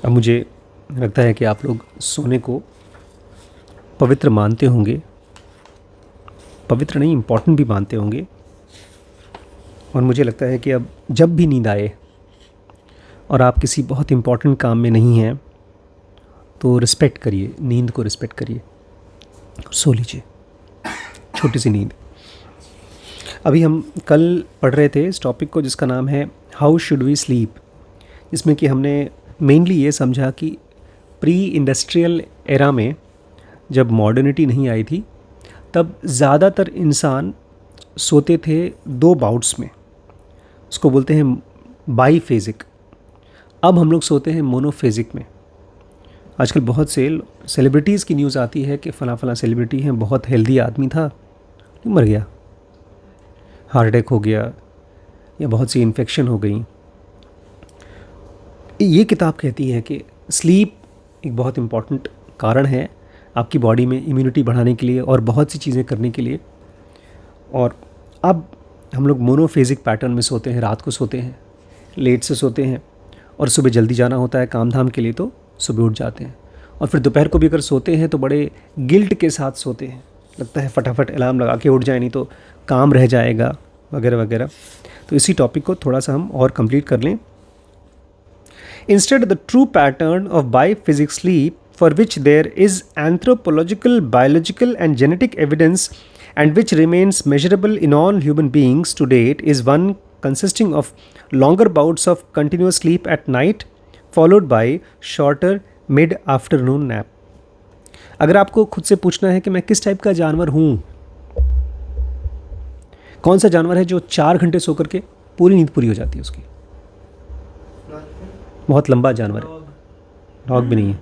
अब मुझे लगता है कि आप लोग सोने को पवित्र मानते होंगे, पवित्र नहीं इम्पॉर्टेंट भी मानते होंगे। और मुझे लगता है कि अब जब भी नींद आए और आप किसी बहुत इम्पॉर्टेंट काम में नहीं हैं तो रिस्पेक्ट करिए, नींद को रिस्पेक्ट करिए, सो लीजिए छोटी सी नींद। अभी हम कल पढ़ रहे थे इस टॉपिक को जिसका नाम है हाउ शुड वी स्लीप, जिसमें कि हमने मेनली ये समझा कि प्री इंडस्ट्रियल एरा में जब मॉडर्निटी नहीं आई थी तब ज़्यादातर इंसान सोते थे दो बाउट्स में, उसको बोलते हैं बाईफेजिक। अब हम लोग सोते हैं मोनोफेजिक में। आजकल बहुत से सेलिब्रिटीज़ की न्यूज़ आती है कि फ़ला फ़ला सेलिब्रिटी हैं, बहुत हेल्दी आदमी था, मर गया, हार्ट अटैक हो गया या बहुत सी इन्फेक्शन हो गई। ये किताब कहती है कि स्लीप एक बहुत इम्पॉर्टेंट कारण है आपकी बॉडी में इम्यूनिटी बढ़ाने के लिए और बहुत सी चीज़ें करने के लिए। और अब हम लोग मोनोफेजिक पैटर्न में सोते हैं, रात को सोते हैं, लेट से सोते हैं और सुबह जल्दी जाना होता है काम धाम के लिए तो सुबह उठ जाते हैं। और फिर दोपहर को भी अगर सोते हैं तो बड़े गिल्ट के साथ सोते हैं, लगता है फटाफट अलार्म लगा के उठ जाए नहीं तो काम रह जाएगा वगैरह वगैरह। तो इसी टॉपिक को थोड़ा सा हम और कंप्लीट कर लें। Instead, the true pattern of biphasic sleep, for which there is anthropological, biological, and genetic evidence, and which remains measurable in all human beings to date, is one consisting of longer bouts of continuous sleep at night, followed by shorter mid-afternoon nap. अगर आपको खुद से पूछना है कि मैं किस type का जानवर हूँ, कौन सा जानवर है जो 4 घंटे सो करके पूरी नींद पूरी हो जाती है उसकी? बहुत लंबा जानवर है, डॉग भी नहीं है,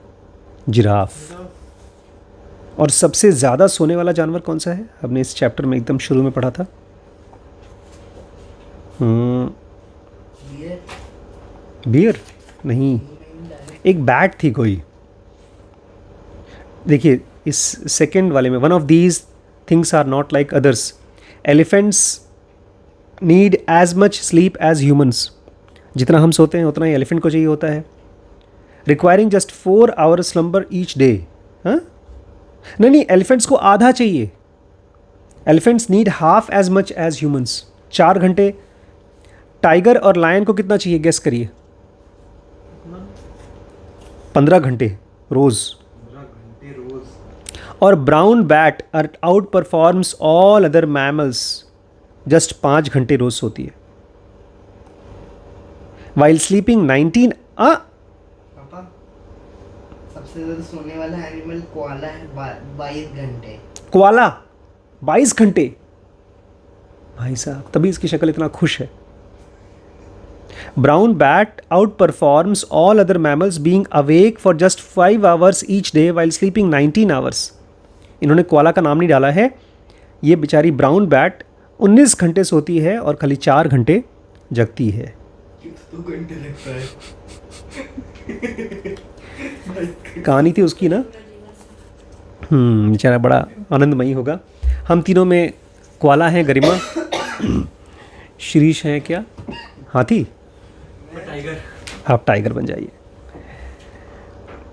जिराफ। और सबसे ज़्यादा सोने वाला जानवर कौन सा है? हमने इस चैप्टर में एकदम शुरू में पढ़ा था, बियर नहीं, एक बैट थी कोई। देखिए इस सेकंड वाले में, one of these things are not like others, elephants need as much sleep as humans. जितना हम सोते हैं उतना ही एलिफेंट को चाहिए होता है, requiring just 4 hours slumber each day. हाँ नहीं, एलिफेंट्स को आधा चाहिए, elephants need half as much as humans, 4 घंटे। टाइगर और लायन को कितना चाहिए, गेस करिए? 15 घंटे रोज। और brown bat out performs all other mammals, just 5 घंटे रोज सोती है। While sleeping 19 पापा सबसे ज्यादा सोने वाला एनिमल कोआला है, 22 घंटे। कोआला 22 घंटे, भाई साहब तभी इसकी शक्ल इतना खुश है। Brown bat out performs all other mammals being awake for just 5 hours each day while sleeping 19 hours. इन्होंने कोआला का नाम नहीं डाला है, ये बेचारी ब्राउन बैट 19 घंटे सोती है और खाली 4 घंटे जगती है। 2 घंटे लगता है। कहानी थी उसकी ना, बेचारा बड़ा आनंदमयी होगा। हम तीनों में कोआला है गरिमा, शिरीष है क्या हाथी, टाइगर। आप टाइगर बन जाइए।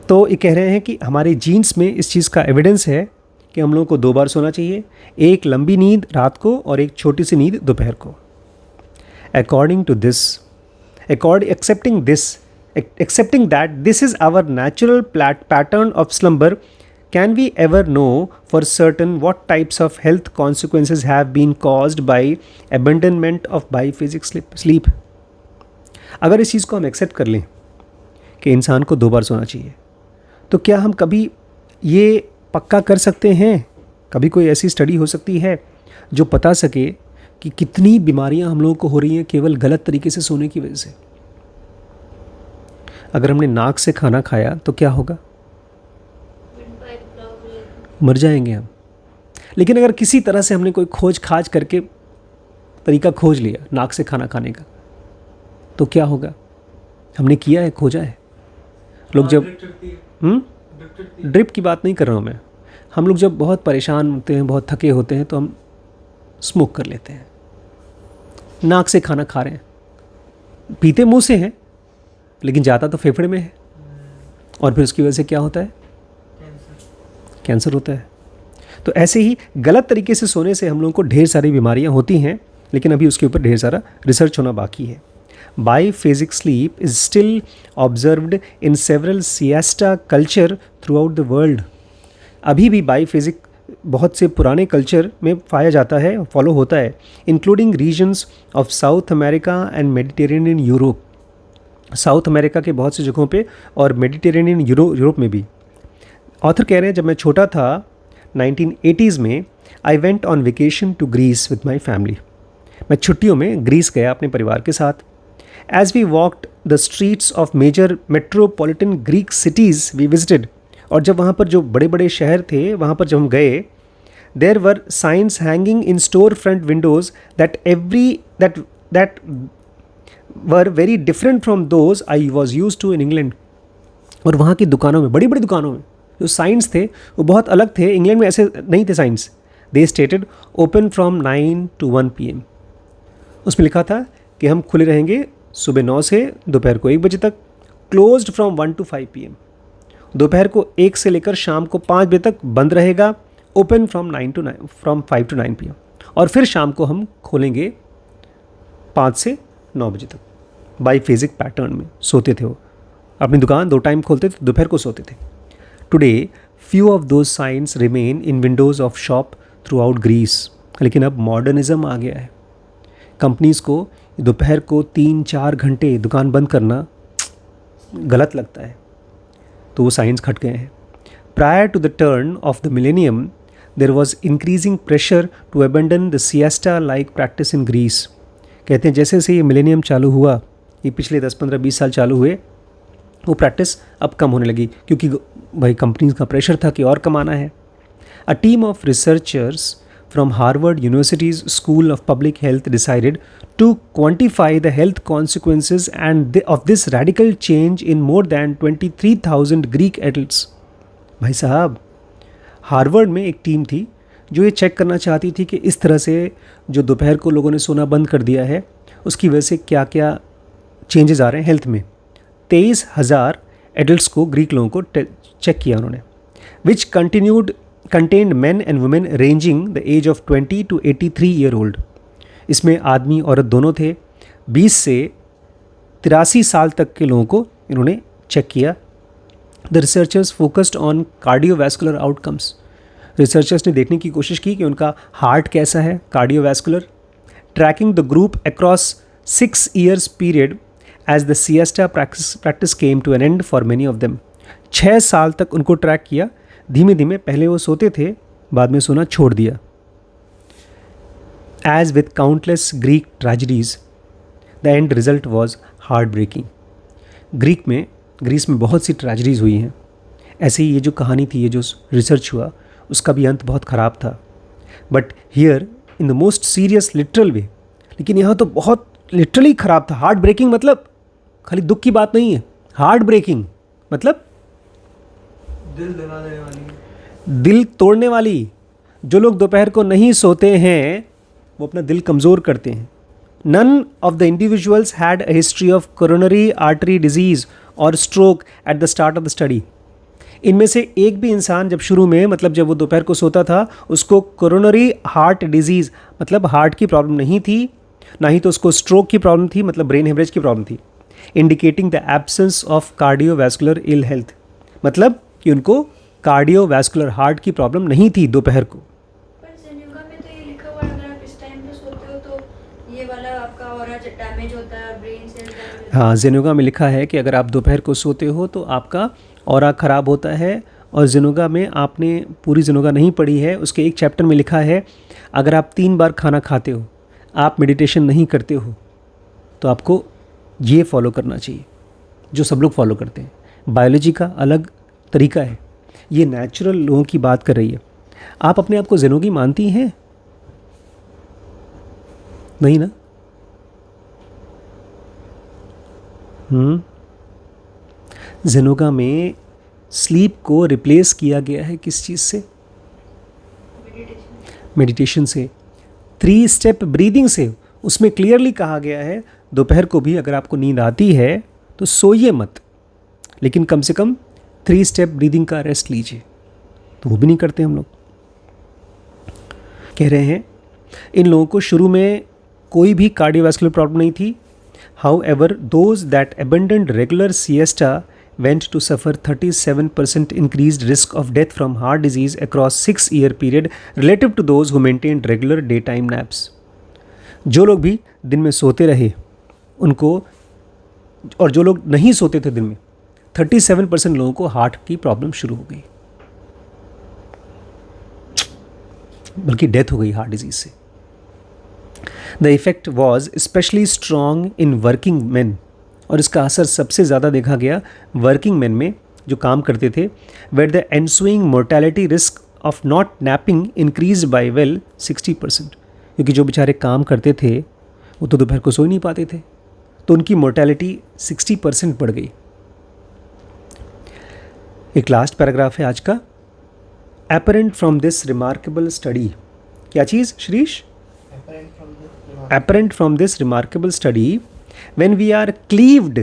तो ये कह रहे हैं कि हमारे जीन्स में इस चीज़ का एविडेंस है कि हम लोगों को 2 बार सोना चाहिए, एक लंबी नींद रात को और एक छोटी सी नींद दोपहर को। According to this Accepting that this is our natural pattern of slumber, can we ever know for certain what types of health consequences have been caused by abandonment of biphasic sleep? अगर इस चीज़ को हम accept कर लें कि इंसान को 2 बार सोना चाहिए, तो क्या हम कभी ये पक्का कर सकते हैं, कभी कोई ऐसी स्टडी हो सकती है जो बता सके कि कितनी बीमारियां हम लोगों को हो रही हैं केवल गलत तरीके से सोने की वजह से? अगर हमने नाक से खाना खाया तो क्या होगा? मर जाएंगे हम। लेकिन अगर किसी तरह से हमने कोई खोज खाज करके तरीका खोज लिया नाक से खाना खाने का, तो क्या होगा? हमने किया है, खोजा है। लोग जब ड्रिप की बात नहीं कर रहा हूँ मैं, हम लोग जब बहुत परेशान होते हैं, बहुत थके होते हैं, तो हम स्मोक कर लेते हैं। नाक से खाना खा रहे हैं, पीते मुंह से हैं, लेकिन जाता तो फेफड़े में है, और फिर उसकी वजह से क्या होता है? कैंसर होता है। तो ऐसे ही गलत तरीके से सोने से हम लोगों को ढेर सारी बीमारियां होती हैं, लेकिन अभी उसके ऊपर ढेर सारा रिसर्च होना बाकी है। Biphasic sleep is still observed in several siesta culture throughout the world. अभी भी बाईफेजिक बहुत से पुराने कल्चर में पाया जाता है, फॉलो होता है, including regions of South America and Mediterranean Europe. South America के बहुत सी जगहों पे और मेडिटेरेनियन यूरोप में भी। ऑथर कह रहे हैं, जब मैं छोटा था 1980s में, I went on vacation to Greece with my family. मैं छुट्टियों में ग्रीस गया अपने परिवार के साथ। As we walked the streets of major metropolitan Greek cities we visited, और जब वहाँ पर जो बड़े बड़े शहर थे वहाँ पर जब हम गए, there were signs hanging in storefront windows that were very different from those I was used to in England. और वहाँ की दुकानों में, बड़ी बड़ी दुकानों में जो साइंस थे वो बहुत अलग थे। इंग्लैंड में ऐसे नहीं थे science. They stated open from 9 to 1 PM. उसमें लिखा था कि हम खुले रहेंगे सुबह 9 से दोपहर को 1 बजे तक, क्लोज्ड फ्रॉम 1 to 5 PM। दोपहर को 1 से लेकर शाम को 5 बजे तक बंद रहेगा, ओपन फ्रॉम 5 to 9 PM, और फिर शाम को हम खोलेंगे 5 से 9 बजे तक। बाईफेजिक पैटर्न में सोते थे वो, अपनी दुकान 2 टाइम खोलते थे, दोपहर को सोते थे। Today few of those siestas remain in windows of shop throughout Greece. लेकिन अब मॉडर्निज्म आ गया है। कंपनीज़ को दोपहर को 3-4 घंटे दुकान बंद करना गलत लगता है, तो वो साइंस खट गए हैं। Prior to the turn of the millennium there was increasing pressure to abandon the siesta like practice in Greece. कहते हैं जैसे जैसे ये मिलेनियम चालू हुआ, ये पिछले 10-15-20 साल चालू हुए, वो प्रैक्टिस अब कम होने लगी, क्योंकि भाई कंपनीज का प्रेशर था कि और कमाना है। A team of researchers from Harvard University's School of Public Health decided to quantify the health consequences of this radical change in more than 23,000 Greek adults. भाई साहब, हार्वर्ड में एक टीम थी जो ये चेक करना चाहती थी कि इस तरह से जो दोपहर को लोगों ने सोना बंद कर दिया है उसकी वजह से क्या क्या चेंजेस आ रहे हैं हेल्थ में। 23,000 एडल्ट्स को, ग्रीक लोगों को चेक किया उन्होंने, विच contained men and women ranging the age of 20 to 83 year old. इसमें आदमी औरत दोनों थे। 20 से 83 साल तक के लोगों को इन्होंने चेक किया। The researchers focused on cardiovascular outcomes. Researchers ने देखने की कोशिश की कि उनका हार्ट कैसा है, cardiovascular. Tracking the group across 6 years period as the siesta practice came to an end for many of them. 6 साल तक उनको ट्रैक किया। धीमे धीमे पहले वो सोते थे, बाद में सोना छोड़ दिया। As with countless Greek tragedies, the end result was heartbreaking. Greece में बहुत सी ट्रेजेडीज़ हुई हैं। ऐसे ही ये जो कहानी थी, ये जो रिसर्च हुआ, उसका भी अंत बहुत ख़राब था। But here in the most serious literal way, लेकिन यहाँ तो बहुत लिटरली ख़राब था। हार्ट ब्रेकिंग मतलब खाली दुख की बात नहीं है, हार्ट ब्रेकिंग मतलब दिल दबा देने वाली, दिल तोड़ने वाली। जो लोग दोपहर को नहीं सोते हैं वो अपना दिल कमज़ोर करते हैं। None of the individuals had a history of coronary artery disease और stroke at the start of the study. इनमें से एक भी इंसान जब शुरू में, मतलब जब वो दोपहर को सोता था, उसको कोरोनरी हार्ट डिजीज़ मतलब हार्ट की प्रॉब्लम नहीं थी, ना ही तो उसको स्ट्रोक की प्रॉब्लम थी, मतलब ब्रेन हेमरेज की प्रॉब्लम थी। Indicating the absence of cardiovascular ill health, मतलब कि उनको कार्डियोवैस्कुलर हार्ट की प्रॉब्लम नहीं थी दोपहर को। पर ज़ेन्युगा में तो ये लिखा हुआ है अगर आप इस टाइम पे सोते हो तो ये वाला आपका ऑरा डैमेज होता है, ब्रेन सेल्स डैमेज। हाँ, ज़ेनुगा में लिखा है कि अगर आप दोपहर को सोते हो तो आपका ऑरा ख़राब होता है। और ज़ेनुगा में आपने पूरी ज़ेनुगा नहीं पढ़ी है, उसके एक चैप्टर में लिखा है अगर आप 3 बार खाना खाते हो, आप मेडिटेशन नहीं करते हो, तो आपको ये फॉलो करना चाहिए जो सब लोग फॉलो करते हैं। बायोलॉजी का अलग तरीका है, ये नेचुरल लोगों की बात कर रही है। आप अपने आप को ज़ेनोगी मानती हैं? नहीं ना? ज़ेनोगा में स्लीप को रिप्लेस किया गया है किस चीज़ से? मेडिटेशन से, 3 स्टेप ब्रीदिंग से। उसमें क्लियरली कहा गया है दोपहर को भी अगर आपको नींद आती है तो सोइए मत, लेकिन कम से कम 3 स्टेप ब्रीदिंग का रेस्ट लीजिए। तो वो भी नहीं करते हम लोग। कह रहे हैं इन लोगों को शुरू में कोई भी कार्डियोवैस्कुलर प्रॉब्लम नहीं थी। However those that abandoned regular siesta went to suffer 37% increased risk of death from heart disease across 6-year period relative to those who maintained regular daytime naps. जो लोग भी दिन में सोते रहे उनको, और जो लोग नहीं सोते थे दिन में, 37% लोगों को हार्ट की प्रॉब्लम शुरू हो गई, बल्कि डेथ हो गई हार्ट डिजीज से। The effect was specially strong in working man, और इसका असर सबसे ज़्यादा देखा गया वर्किंग मैन में जो काम करते थे। Where the ensuing mortality risk of not napping increase by well 60%, क्योंकि जो बेचारे काम करते थे वो तो दोपहर को सो ही नहीं पाते थे, तो उनकी मोर्टेलिटी 60% बढ़ गई। एक लास्ट पैराग्राफ है आज का। Apparent from this remarkable study, क्या चीज़ Shrish? Apparent from this remarkable study, when we are cleaved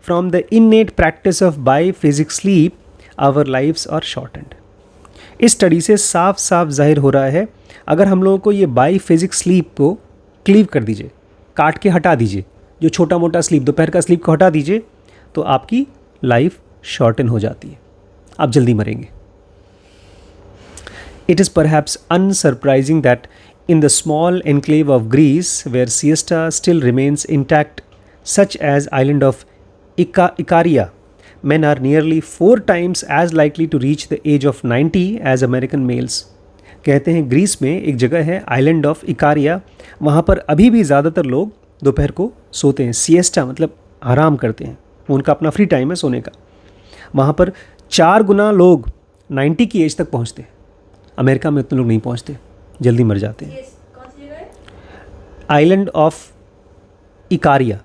from the innate practice of biphasic sleep, our lives are shortened. इस स्टडी से साफ साफ जाहिर हो रहा है अगर हम लोगों को ये बाईफेजिक स्लीप को क्लीव कर दीजिए, काट के हटा दीजिए, जो छोटा मोटा स्लीप दोपहर का स्लीप को हटा दीजिए, तो आपकी लाइफ शॉर्टन हो जाती है, आप जल्दी मरेंगे। It is perhaps unsurprising that in the small enclave of Greece where siesta still remains intact, such as island of Icaria, men are nearly 4 times as likely to reach the age of 90 as American males. कहते हैं Greece में एक जगह है island of Ikaria, वहाँ पर अभी भी ज़्यादातर लोग दोपहर को सोते हैं। सिएस्टा मतलब आराम करते हैं, उनका अपना फ्री टाइम है सोने का। वहाँ पर 4 गुना लोग 90 की एज तक पहुँचते हैं। अमेरिका में उतने लोग नहीं पहुँचते, जल्दी मर जाते हैं। कौन सी जगह है? Island of Ikaria.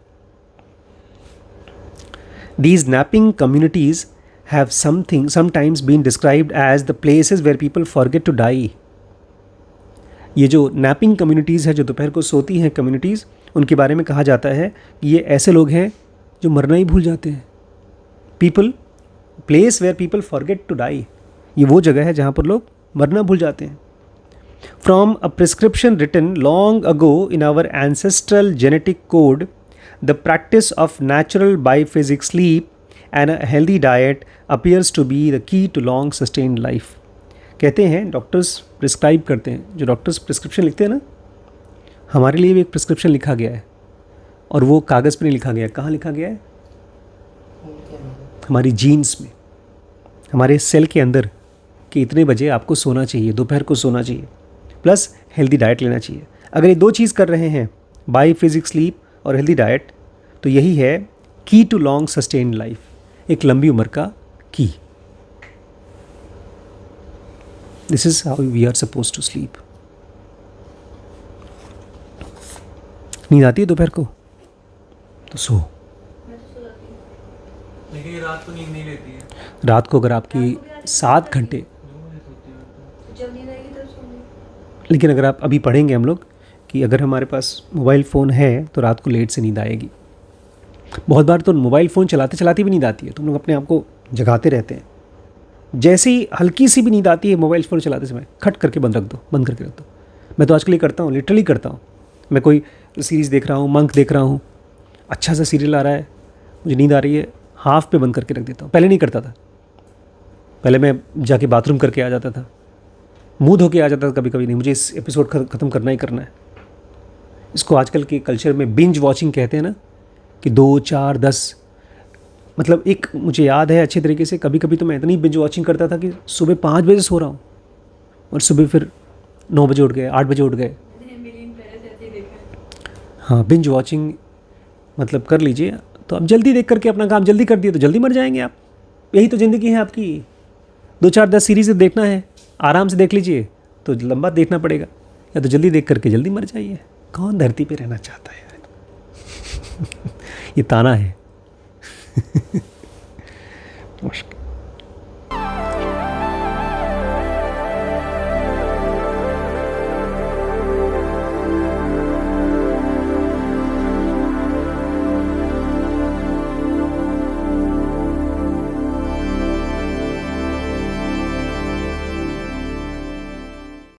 These napping communities have sometimes been described as the places where people forget to die. ये जो napping communities है, जो दोपहर को सोती हैं communities, उनके बारे में कहा जाता है कि ये ऐसे लोग हैं जो मरना ही भूल जाते हैं। place where people forget to die, ये वो जगह है जहाँ पर लोग मरना भूल जाते हैं। From a prescription written long ago in our ancestral genetic code, the practice of natural biphasic sleep and a healthy diet appears to be the key to long sustained life. कहते हैं डॉक्टर्स प्रिस्क्राइब करते हैं, जो doctors prescription लिखते हैं ना, हमारे लिए भी एक प्रिस्क्रिप्शन लिखा गया है, और वो कागज़ पर नहीं लिखा गया है। कहाँ लिखा गया है? हमारी जीन्स में, हमारे सेल के अंदर, कि इतने बजे आपको सोना चाहिए, दोपहर को सोना चाहिए, प्लस हेल्दी डाइट लेना चाहिए। अगर ये 2 चीज़ कर रहे हैं, बाईफेजिक स्लीप और हेल्दी डाइट, तो यही है की टू लॉन्ग सस्टेन्ड लाइफ, एक लंबी उम्र का की। This is how we are suppose to sleep. नींद आती है दोपहर को तो सो, मैं तो सो जाती हूँ। लेकिन ये रात को नींद नहीं लेती है। रात को अगर आपकी 7 घंटे, जब नींद आएगी तब सोऊंगी। लेकिन अगर आप अभी पढ़ेंगे हम लोग कि अगर हमारे पास मोबाइल फ़ोन है तो रात को लेट से नींद आएगी। बहुत बार तो मोबाइल फ़ोन चलाते चलाते भी नींद आती है, तुम लोग अपने आप को जगाते रहते हैं। जैसे ही हल्की सी भी नींद आती है मोबाइल फ़ोन चलाते समय, खट करके बंद करके रख दो। मैं तो आजकल ये करता हूँ, लिटरली करता हूँ। मैं कोई सीरीज़ देख रहा हूँ, मंक देख रहा हूँ, अच्छा सा सीरियल आ रहा है, मुझे नींद आ रही है, हाफ पे बंद करके रख देता हूँ। पहले नहीं करता था, पहले मैं जाके बाथरूम करके आ जाता था, मुँह धो के आ जाता था कभी कभी। नहीं, मुझे इस एपिसोड ख़त्म करना ही करना है। इसको आजकल के कल्चर में बिंज वॉचिंग कहते हैं ना, कि 2, 4, 10, मतलब एक मुझे याद है अच्छे तरीके से, कभी कभी तो मैं इतनी बिंज वॉचिंग करता था कि सुबह 5 बजे सो रहा हूँ और सुबह फिर 9 बजे उठ गए, 8 बजे उठ गए। हाँ, बिंज वॉचिंग मतलब कर लीजिए तो आप जल्दी देख करके अपना काम जल्दी कर दिए तो जल्दी मर जाएंगे आप। यही तो ज़िंदगी है आपकी। 2, 4, 10 सीरीज़ देखना है, आराम से देख लीजिए, तो लंबा देखना पड़ेगा, या तो जल्दी देख करके जल्दी मर जाइए। कौन धरती पे रहना चाहता है यार? ये ताना है। मुश्किल।